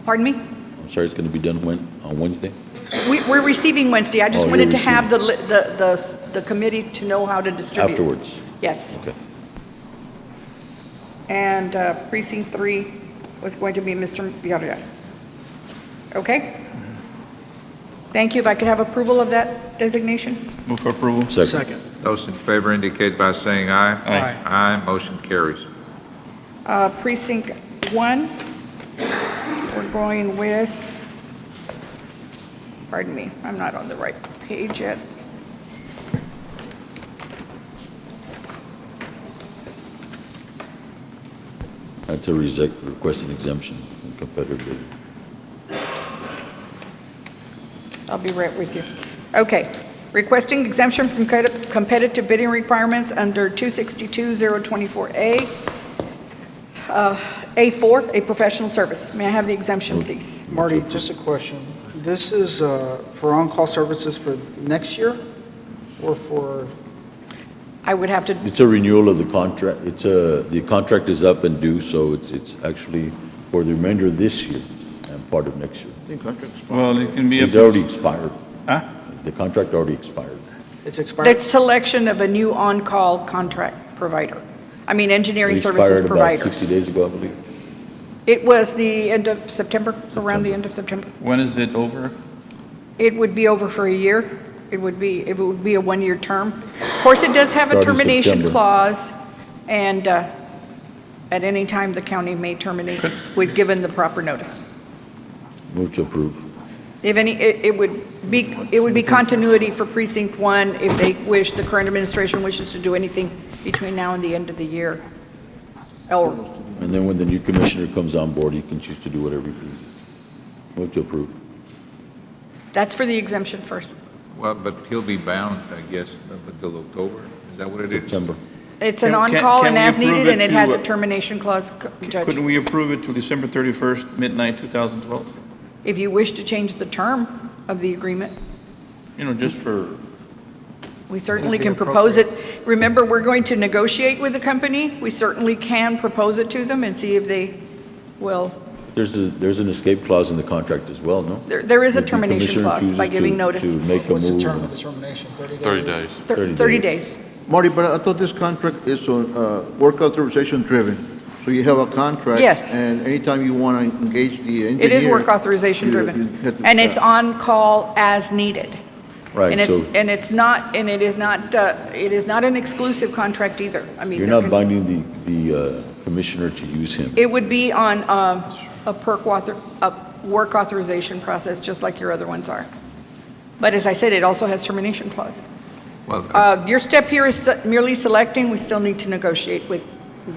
Pardon me? I'm sorry, it's going to be done when, on Wednesday? We're receiving Wednesday. I just Oh, wanted you're to have the committee to know how to distribute. Afterwards? Yes. Okay. And precinct 3 was going to be Mr. Villarreal. Okay? Thank you. If I could have approval of that designation? Move for approval. Second. Those in favor indicate by saying aye. Aye. Aye, motion carries. Precinct 1, we're going with, pardon me, I'm not on the right page yet. That's a request an exemption from competitive bidding. I'll be right with you. Okay. Requesting exemption from competitive bidding requirements under 262-024A. A4, a professional service. May I have the exemption, please? Marty, just a question. This is for on-call services for next year or for, I would have to, It's a renewal of the contract. The contract is up and due, so it's actually for the remainder of this year and part of next year. I think contract's Well, it can be It's up. already expired. Huh? The contract already expired. it's expired? the selection of a new on-call contract provider. I mean, engineering It services expired about provider. 60 days ago, I believe. It was the end of September, around the end of September. When is it over? It would be over for a year. It would be a one-year term. Of course, it does have a Starting termination September. clause, and at any time, the county may terminate with given the proper notice. Move to approve. If any, it would be continuity for precinct 1 if they wish, the current administration wishes to do anything between now and the end of the year. Or, And then when the new commissioner comes on board, he can choose to do whatever he pleases. Move to approve. that's for the exemption first. Well, but he'll be bound, I guess, up until October. Is that what it is? September. It's an Can- on-call can and we as approve needed, it and it to, has a termination clause, Judge. Couldn't we approve it to December 31st, midnight 2012? If you wish to change the term of the agreement, You know, just for, we certainly can propose it. Remember, we're going to negotiate with the company. We certainly can propose it to them and see if they will. There's an escape clause in the contract as well, no? There is a If the termination commissioner clause by chooses giving to- notice. To make a What's the term move. of the termination? 30 days? 30 days. 30 days. Marty, but I thought this contract is on, work authorization driven. So you have a contract. Yes. And anytime you want to engage the engineer. It is work authorization you driven. have to- And it's on call as needed. Right, And so it's not, and it is not an exclusive contract either. I mean, you're there not can- binding the commissioner to use him. It would be on a work authorization process, just like your other ones are. But as I said, it also has termination clause. Well, Your step here is merely selecting, we still need to negotiate with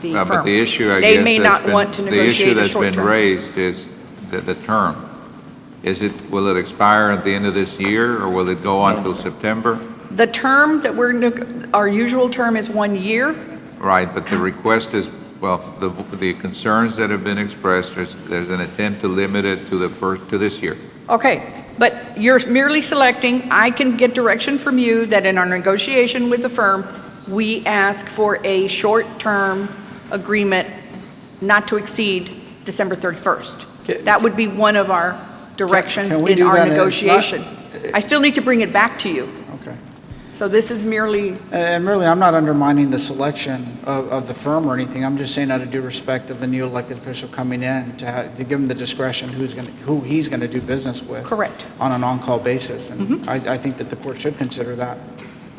the firm. but the issue, I They guess, may that's not been- want to the negotiate issue a that's short been term. raised is the term. Will it expire at the end of this year, or will it go on till September? The term that our usual term is 1 year. Right, but the request is, well, the concerns that have been expressed, there's an attempt to limit it to this year. Okay, but you're merely selecting, I can get direction from you that in our negotiation with the firm, we ask for a short-term agreement not to exceed December 31st. That would be one of our directions Can we in do our that? And it's not- negotiation. I still need to bring it back to you. Okay. So this is merely, And really, I'm not undermining the selection of the firm or anything. I'm just saying out of due respect of the new elected official coming in to give him the discretion who he's going to do business with. correct. On an on-call basis. And I think that the court should consider that.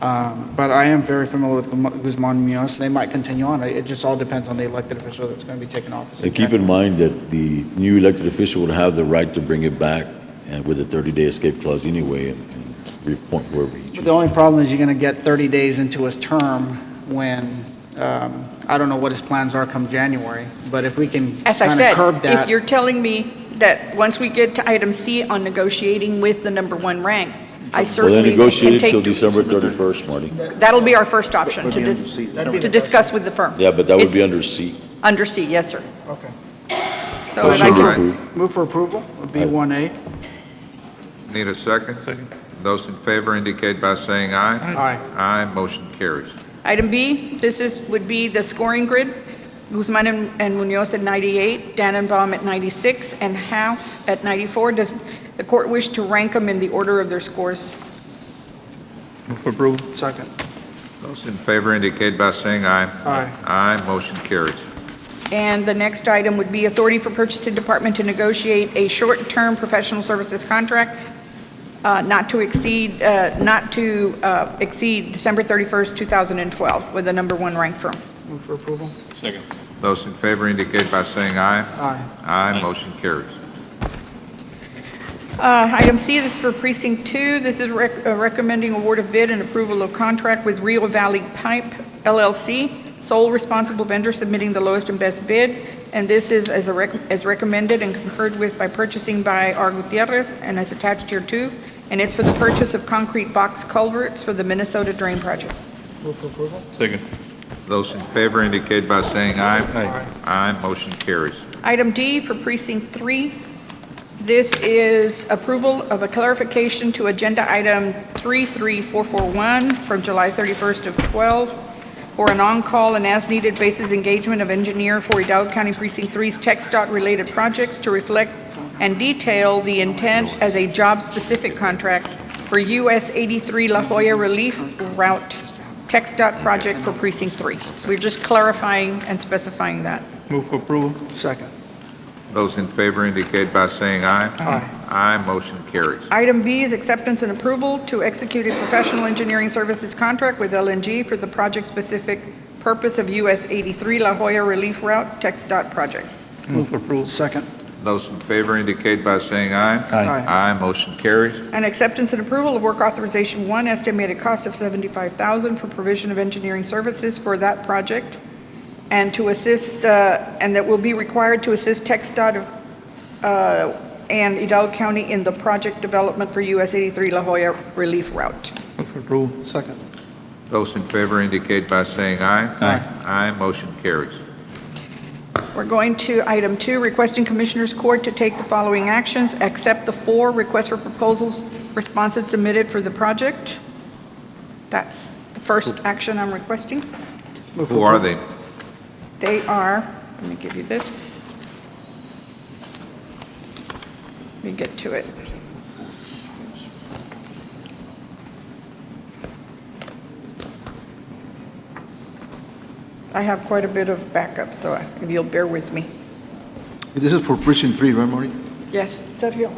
But I am very familiar with Guzman Munoz. They might continue on. It just all depends on the elected official that's going to be taking office. And keep in mind that the new elected official would have the right to bring it back and with a 30-day escape clause anyway and reappoint whoever he But chooses. the only problem is you're going to get 30 days into his term when, I don't know what his plans are come January, but if we can As I kind of said, curb if that. you're telling me that once we get to item C on negotiating with the number one rank, I Well, certainly then can negotiate it take, till December 31st, Marty. that'll be our first option Would to be under C. to discuss with the firm. Yeah, but that would It's be under C. Under C, yes, sir. Okay. So if Motion I to can, approve. Move for approval, would be 1A. Need a second? Second. Those in favor indicate by saying aye. Aye. Aye, motion carries. item B, would be the scoring grid. Guzman and Munoz at 98, Dannenbaum at 96, and Half at 94. Does the court wish to rank them in the order of their scores? Move for approval. Second. Those in favor indicate by saying aye. Aye. Aye, motion carries. And the next item would be authority for purchasing department to negotiate a short-term professional services contract not to exceed December 31st, 2012, with the number one ranked firm. Move for approval. Second. Those in favor indicate by saying aye. Aye. Aye, motion carries. Item C, this is for Precinct 2. This is recommending award of bid and approval of contract with Rio Valley Pipe LLC, sole responsible vendor submitting the lowest and best bid. And this is as recommended and concurred with by purchasing by R. Gutierrez and as attached here too. And it's for the purchase of concrete box culverts for the Minnesota Drain Project. Move for approval. Second. Those in favor indicate by saying aye. Aye. Aye, motion carries. Item D for Precinct 3. This is approval of a clarification to Agenda Item 33441 from July 31st of 12 for an on-call and as-needed basis engagement of engineer for Hidalgo County Precinct 3's TxDOT-related projects to reflect and detail the intent as a job-specific contract for US 83 La Jolla Relief Route TxDOT project for Precinct 3. We're just clarifying and specifying that. Move for approval. Second. Those in favor indicate by saying aye. Aye. Aye, motion carries. Item B is acceptance and approval to execute a professional engineering services contract with LNG for the project-specific purpose of US 83 La Jolla Relief Route TxDOT project. Move for approval. Second. Those in favor indicate by saying aye. Aye. Aye, motion carries. And acceptance and approval of work authorization 1, estimated cost of $75,000 for provision of engineering services for that project, and to assist, and that will be required to assist TxDOT and Hidalgo County in the project development for US 83 La Jolla Relief Route. Move for approval. Second. Those in favor indicate by saying aye. Aye. Aye, motion carries. We're going to item 2, requesting Commissioners Court to take the following actions: accept the 4 requests for proposals responses submitted for the project. That's the first action I'm requesting. Move for Who are approval. they? They are, let me give you this. Let me get to it. I have quite a bit of backup, so if you'll bear with me. This is for Precinct 3, right, Marty? Yes, Sergio.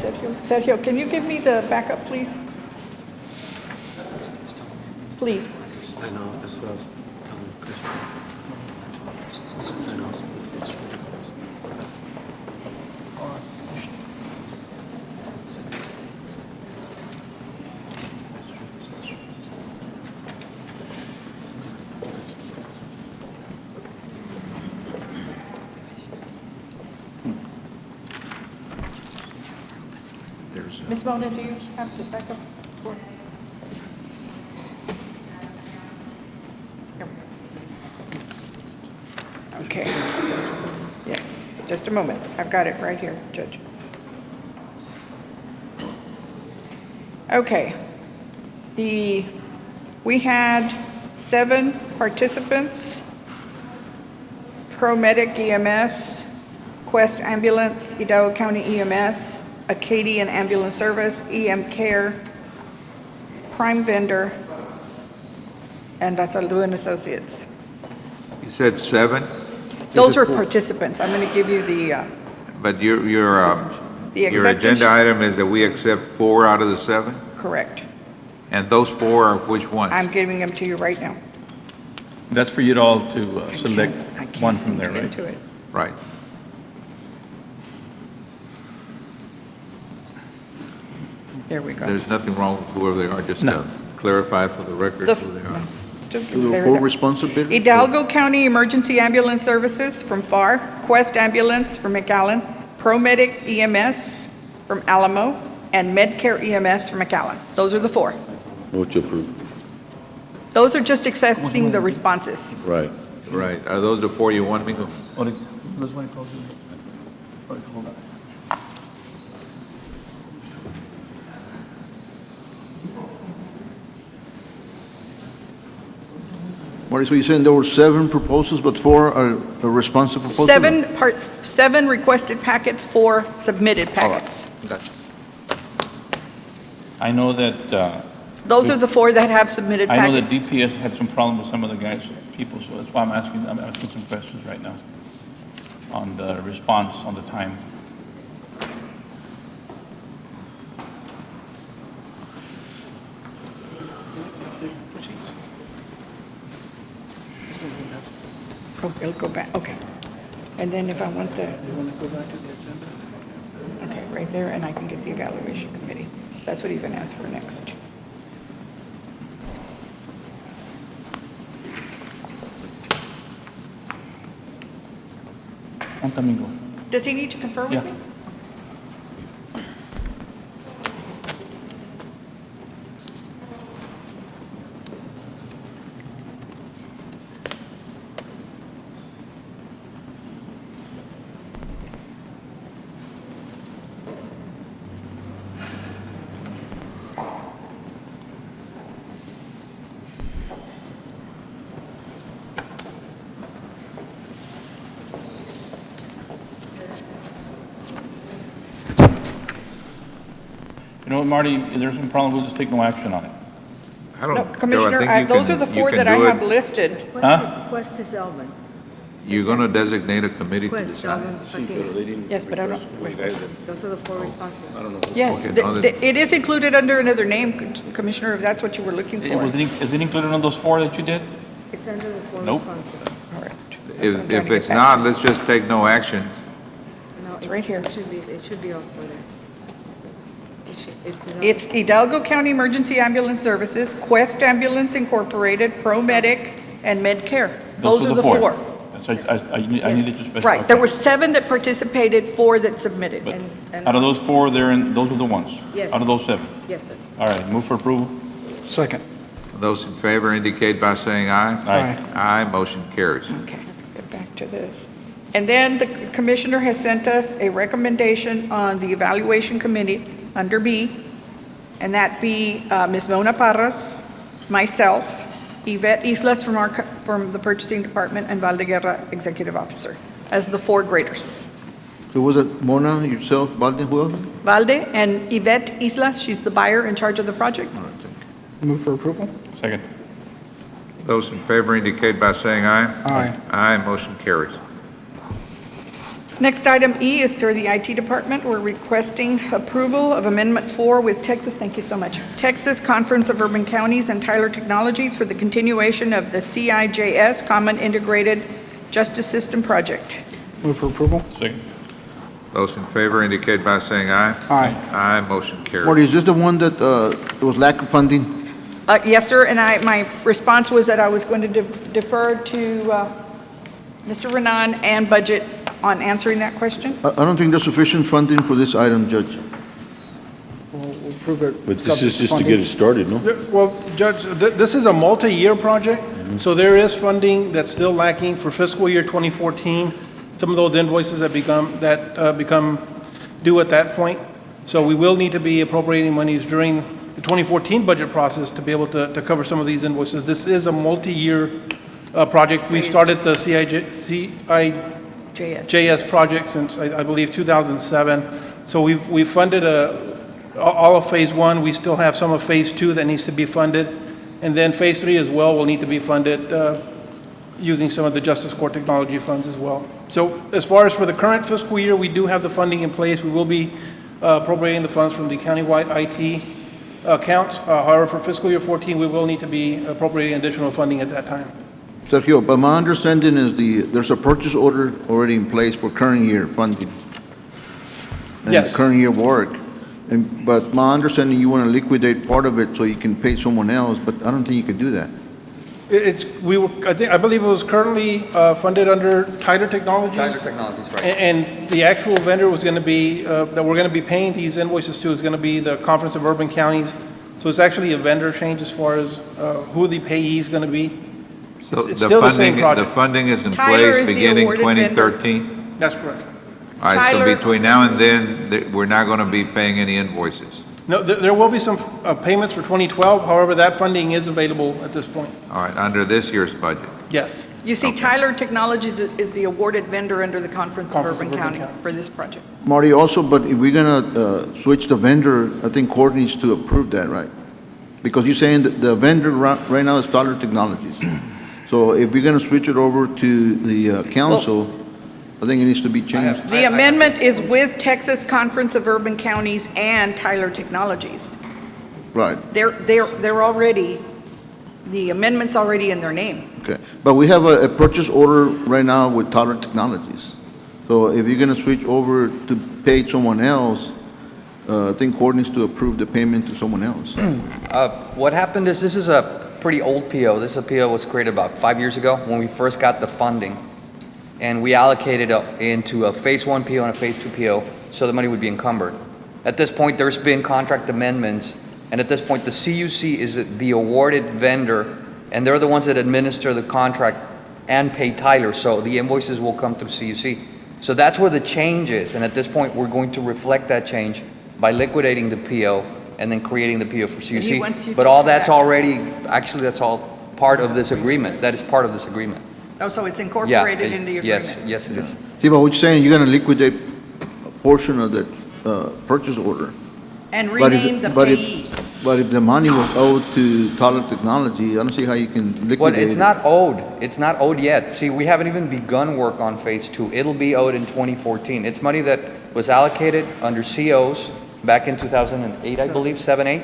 Sergio. Sergio, can you give me the backup, please? Please. I know, that's what I was telling Christian. I know. Ms. Mona, do you have the backup? Okay. Yes, just a moment. I've got it right here, Judge. Okay. We had 7 participants: ProMedic EMS, Quest Ambulance, Hidalgo County EMS, Acadian Ambulance Service, EM Care, Prime Vendor, and Vasaldu and Associates. You said 7, Those are participants. I'm going to give you the but your acceptance. agenda item is that we accept 4 out of the 7? Correct. And those 4 are which ones? I'm giving them to you right now. That's for you all to select I can't one seem from there, to get right? to it. Right. There we go. There's nothing wrong with whoever they are, just No. clarify for the record The- who they are. Still- The there full it is. responsibility? Hidalgo County Emergency Ambulance Services from FAR, Quest Ambulance from McAllen, ProMedic EMS from Alamo, and Medcare EMS from McAllen. Those are the 4. Move to approve. Those are just accepting the responses. Right. Right. Are those the 4 you want, Mijo? Hold on. Marty, so you're saying there were 7 proposals, but 4 are the responsive proposals? 7 requested packets, 4 submitted packets. Gotcha. I know that, Those are the 4 that have submitted I know that packets. DPS had some problem with some of the guys, people, so that's why I'm asking some questions right now on the response, on the time. Oh, it'll go back, okay. And then if I want the, You want to go back to the agenda? okay, right there, and I can get the evaluation committee. That's what he's going to ask for next. On domingo. Does he need to confer with Yeah. me? You know what, Marty, if there's some problem, we'll just take no action on it. I don't, No, Joe, I Commissioner, think you those can- are the you 4 can that I do it. have listed. Quest is Elvin. You're going to designate a committee to Quest, decide. Yes, but I don't, Those are the 4 responsible. yes, Okay, no, it is included under another name, Commissioner, if that's what you were looking for. Is it included on those 4 that you did? It's under the 4 Nope. responsible. All right. If it's not, let's just take no action. No, It's right here. It should be all for there. It's Hidalgo County Emergency Ambulance Services, Quest Ambulance Incorporated, ProMedic, and Medcare. Those are the 4. I needed to specify. Right, there were 7 that participated, 4 that submitted. But and- out of those 4, those are the ones? Yes. Out of those 7? Yes, sir. All right, move for approval? Second. Those in favor indicate by saying aye. Aye. Aye, motion carries. Okay, get back to this. And then the Commissioner has sent us a recommendation on the Evaluation Committee under B, and that be Ms. Mona Parras, myself, Yvette Islas from the Purchasing Department, and Valdeguerra, Executive Officer, as the 4 graders. So was it Mona, yourself, Valde, who else? Valde and Yvette Islas, she's the buyer in charge of the project. All right, thank you. Move for approval? Second. Those in favor indicate by saying aye. Aye. Aye, motion carries. Next, item E is for the IT department. We're requesting approval of Amendment 4 with Texas, thank you so much, Texas Conference of Urban Counties and Tyler Technologies for the continuation of the CIJS Common Integrated Justice System Project. Move for approval. Second. Those in favor indicate by saying aye. Aye. Aye, motion carries. Marty, is this the one that there was lack of funding? Yes, sir, and my response was that I was going to defer to Mr. Renan and Budget on answering that question. I don't think there's sufficient funding for this item, Judge. We'll approve it. But this is just to get it started, no? Well, Judge, this is a multi-year project, so there is funding that's still lacking for fiscal year 2014. Some of those invoices that become due at that point. So we will need to be appropriating monies during the 2014 budget process to be able to cover some of these invoices. This is a multi-year project. We started the CIJS project since, I believe, 2007. So we've funded all of Phase 1. We still have some of Phase 2 that needs to be funded. And then Phase 3 as well will need to be funded using some of the Justice Court technology funds as well. So as far as for the current fiscal year, we do have the funding in place. We will be appropriating the funds from the countywide IT accounts. However, for fiscal year 14, we will need to be appropriating additional funding at that time. Sergio, but my understanding is there's a purchase order already in place for current year funding. And Yes. current year work. But my understanding, you want to liquidate part of it so you can pay someone else, but I don't think you can do that. I believe it was currently funded under Tyler Technologies. Tyler Technologies, right. And the actual vendor was going to be, that we're going to be paying these invoices to is going to be the Conference of Urban Counties. So it's actually a vendor change as far as who the payee is going to be. So It's still the same the project. funding is in Tyler place is the beginning awarded vendor. 2013? That's correct. All right, so Tyler- between now and then, we're not going to be paying any invoices. No, there will be some payments for 2012. However, that funding is available at this point. All right, under this year's budget. Yes. You see, Tyler Technologies is the awarded vendor under the Conference of Conference Urban of Urban County Counties. for this project. Marty, also, but if we're going to switch the vendor, I think court needs to approve that, right? Because you're saying that the vendor right now is Tyler Technologies. So if we're going to switch it over to the council, I think it needs to be changed. The amendment is with Texas Conference of Urban Counties and Tyler Technologies. Right, They're already, the amendment's already in their name. okay. But we have a purchase order right now with Tyler Technologies. So if you're going to switch over to pay someone else, I think court needs to approve the payment to someone else. What happened is, this is a pretty old PO. This PO was created about 5 years ago when we first got the funding. And we allocated it into a Phase 1 PO and a Phase 2 PO so the money would be encumbered. At this point, there's been contract amendments, and at this point, the CUC is the awarded vendor, and they're the ones that administer the contract and pay Tyler, so the invoices will come through CUC. So that's where the change is, and at this point, we're going to reflect that change by liquidating the PO and then creating the PO for And he wants you CUC. But to all that's correct. already, actually, that's all part of this agreement. That is part of this agreement. Oh, so it's Yeah, incorporated in the agreement? Yes, it is. See, but what you're saying, you're going to liquidate a portion of that purchase order. And But if- rename the but if- payee. But if the money was owed to Tyler Technology, I don't see how you can liquidate Well, it. it's not owed. It's not owed yet. See, we haven't even begun work on Phase 2. It'll be owed in 2014. It's money that was allocated under COs back in 2008, I believe, 7, 8,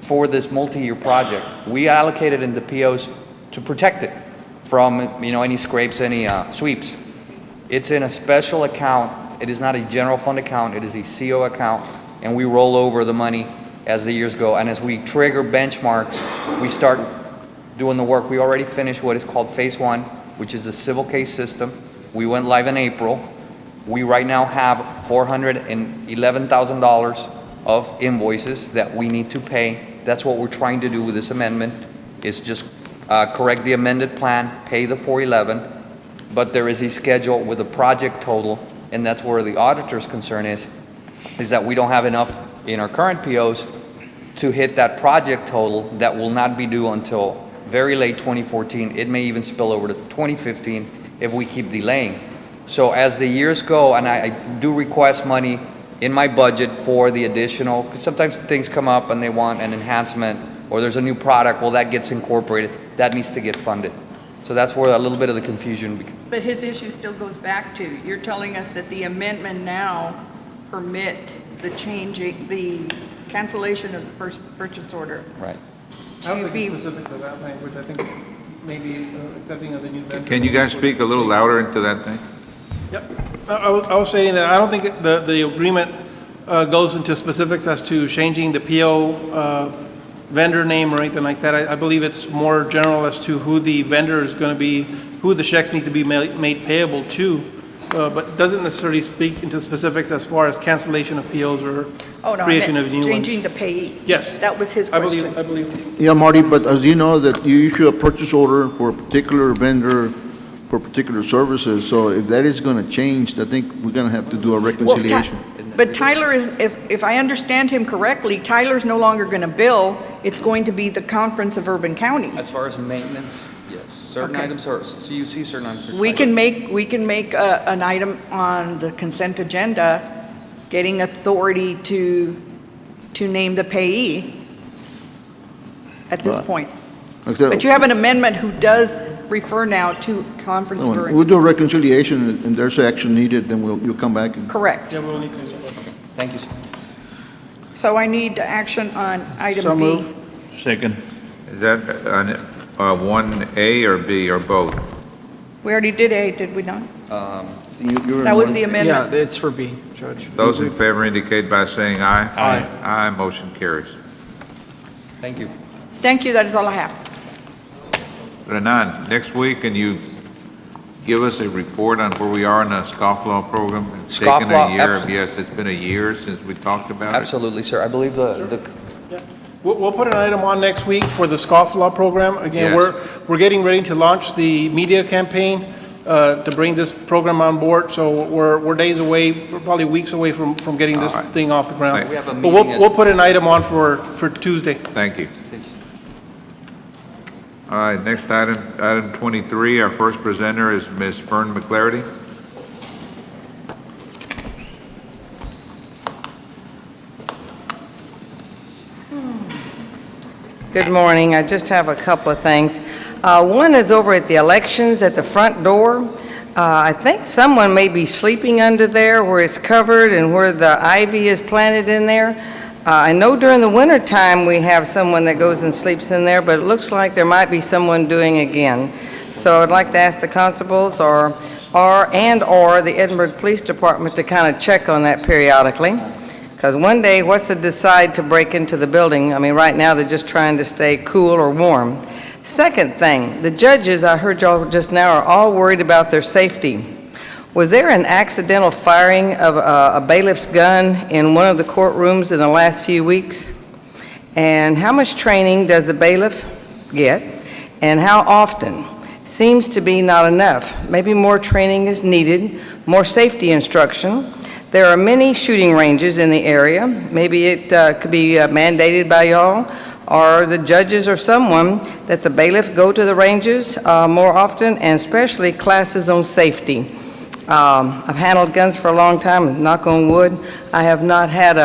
for this multi-year project. We allocated in the POs to protect it from, any scrapes, any sweeps. It's in a special account. It is not a general fund account. It is a CO account, and we roll over the money as the years go. And as we trigger benchmarks, we start doing the work. We already finished what is called Phase 1, which is the civil case system. We went live in April. We right now have $411,000 of invoices that we need to pay. That's what we're trying to do with this amendment, is just correct the amended plan, pay the 411, but there is a schedule with a project total, and that's where the auditor's concern is that we don't have enough in our current POs to hit that project total that will not be due until very late 2014. It may even spill over to 2015 if we keep delaying. So as the years go, and I do request money in my budget for the additional, because sometimes things come up and they want an enhancement, or there's a new product, well, that gets incorporated. That needs to get funded. So that's where a little bit of the confusion. But his issue still goes back to, you're telling us that the amendment now permits the changing, the cancellation of the purchase order. Right. I don't think it's specific to that language. I think it's maybe accepting of the new vendor. Can you guys speak a little louder into that thing? Yep. I was stating that I don't think the agreement goes into specifics as to changing the PO vendor name or anything like that. I believe it's more general as to who the vendor is going to be, who the checks need to be made payable to, but doesn't necessarily speak into specifics as far as cancellation of POs or creation of new ones. Changing the payee. Yes. That was his question. I believe. Yeah, Marty, but as you know, that you issue a purchase order for a particular vendor for particular services, so if that is going to change, I think we're going to have to do a reconciliation. But Tyler is, if I understand him correctly, Tyler's no longer going to bill, it's going to be the Conference of Urban Counties. As far as maintenance, yes. Certain Okay. items are, so you see certain items are. We can make an item on the consent agenda, getting authority to name the payee at this point. But you have an amendment who does refer now to Conference of Urban. We'll do a reconciliation, and there's action needed, then you'll come back. Correct. Yeah, we'll need to. Thank you, sir. So I need action on item So B. move. Second. Is that on 1A or B or both? We already did A, did we not? You're That in was one- the Yeah, amendment. it's for B, Judge. Those in favor indicate by saying aye. Aye. Aye, motion carries. Thank you. Thank you, that is all I have. Renan, next week, can you give us a report on where we are in the scofflaw program? It's taken Scofflaw, a year. abs- Yes, it's been a year since we talked about it. Absolutely, sir. I believe the We'll put an item on next week for the scofflaw program. Again, Yes. we're getting ready to launch the media campaign to bring this program on board. So we're days away, we're probably weeks away from getting this All right. thing off the ground. We have a But meeting we'll put an item on for Tuesday. Thank you. All right, next item, item 23, our first presenter is Ms. Fern McClarity. Good morning. I just have a couple of things. One is over at the elections at the front door. I think someone may be sleeping under there where it's covered and where the ivy is planted in there. I know during the winter time we have someone that goes and sleeps in there, but it looks like there might be someone doing again. So I'd like to ask the constables or the Edinburgh Police Department to kind of check on that periodically. Because one day, what's to decide to break into the building? I mean, right now, they're just trying to stay cool or warm. Second thing, the judges, I heard y'all just now, are all worried about their safety. Was there an accidental firing of a bailiff's gun in one of the courtrooms in the last few weeks? And how much training does the bailiff get? And how often? Seems to be not enough. Maybe more training is needed, more safety instruction. There are many shooting ranges in the area. Maybe it could be mandated by y'all or the judges or someone that the bailiff go to the ranges more often, and especially classes on safety. I've handled guns for a long time, knock on wood. I have not had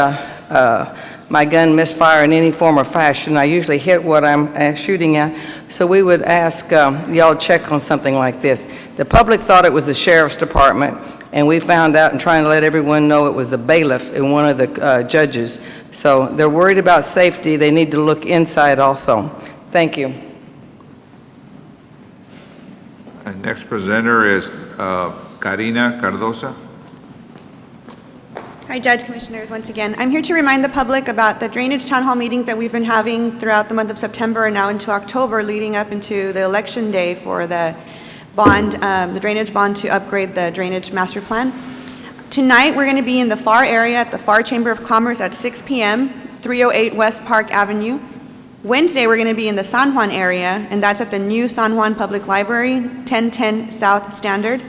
my gun misfire in any form or fashion. I usually hit what I'm shooting at. So we would ask y'all check on something like this. The public thought it was the sheriff's department, and we found out and trying to let everyone know it was the bailiff and one of the judges. So they're worried about safety. They need to look inside also. Thank you. And next presenter is Karina Cardosa. Hi, Judge, Commissioners, once again. I'm here to remind the public about the drainage town hall meetings that we've been having throughout the month of September and now into October, leading up into the election day for the bond, the drainage bond to upgrade the drainage master plan. Tonight, we're going to be in the FAR area at the FAR Chamber of Commerce at 6 p.m., 308 West Park Avenue. Wednesday, we're going to be in the San Juan area, and that's at the new San Juan Public Library, 1010 South Standard.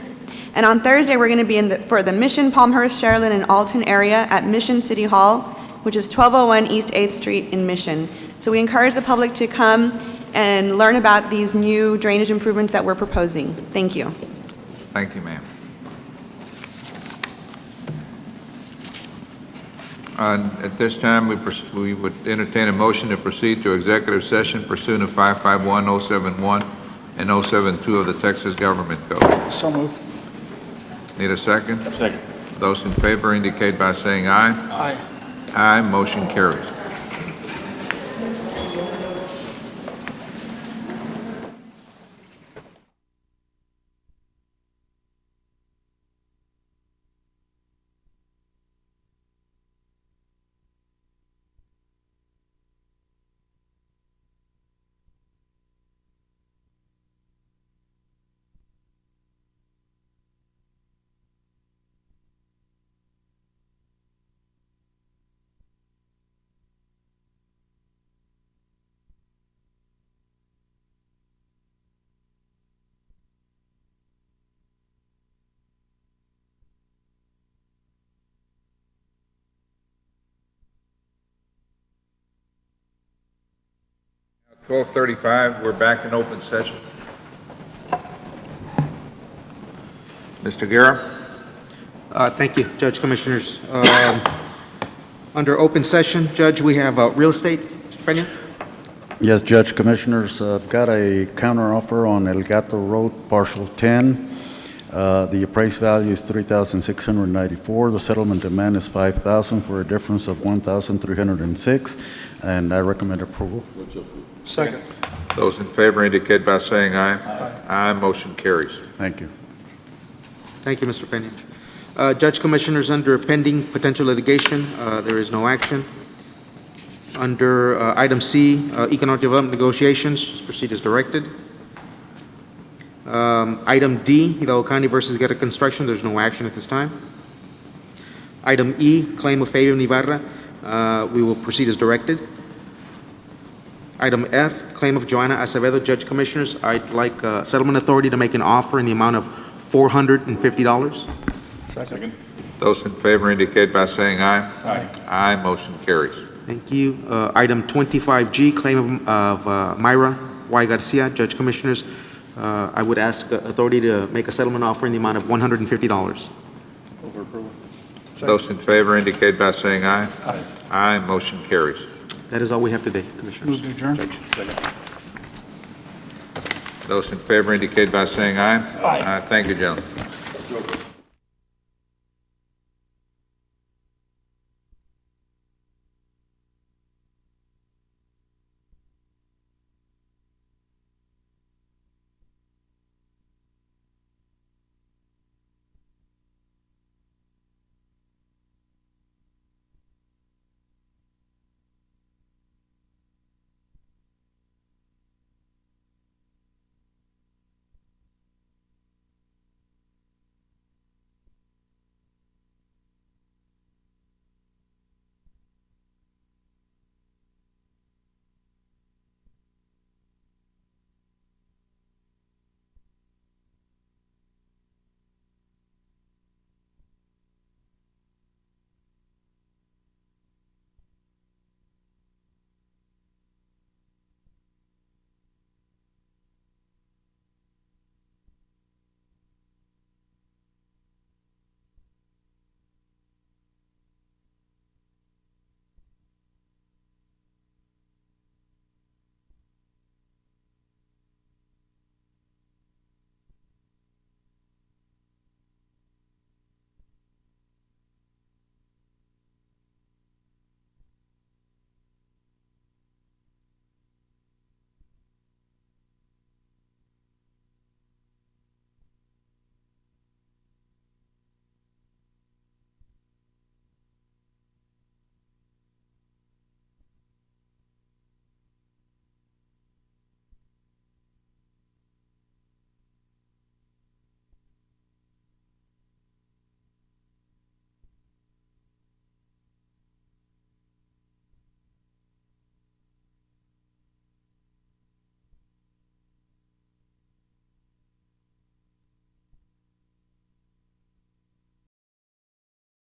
And on Thursday, we're going to be for the Mission, Palmhurst, Sharyland, and Alton area at Mission City Hall, which is 1201 East 8th Street in Mission. So we encourage the public to come and learn about these new drainage improvements that we're proposing. Thank you. Thank you, ma'am. At this time, we would entertain a motion to proceed to executive session pursuant to 551-071 and 072 of the Texas Government Code. So moved. Need a second? Second. Those in favor indicate by saying aye. Aye. Aye, motion carries. Now, 12:35, we're back in open session. Mr. Guerra? Thank you, Judge, Commissioners. Under open session, Judge, we have real estate. Mr. Peña? Yes, Judge, Commissioners, I've got a counteroffer on El Gato Road, partial 10. The appraised value is $3,694. The settlement demand is $5,000 for a difference of $1,306, and I recommend approval. Second. Those in favor indicate by saying aye. Aye, motion carries. Thank you. Thank you, Mr. Peña. Judge, Commissioners, under pending potential litigation, there is no action. Under item C, economic development negotiations, just proceed as directed. Item D, Hidalgo County versus Guerra Construction, there's no action at this time. Item E, claim of Fabian Ibarra, we will proceed as directed. Item F, claim of Joanna Acevedo. Judge, Commissioners, I'd like settlement authority to make an offer in the amount of $450. Second. Those in favor indicate by saying aye. Aye. Aye, motion carries. Thank you. Item 25G, claim of Myra Y. Garcia. Judge, Commissioners, I would ask authority to make a settlement offer in the amount of $150. Over approval. Those in favor indicate by saying aye. Aye. Aye, motion carries. That is all we have today, Commissioners. Move to adjourn. Judge. Those in favor indicate by saying aye. Aye. Thank you, gentlemen.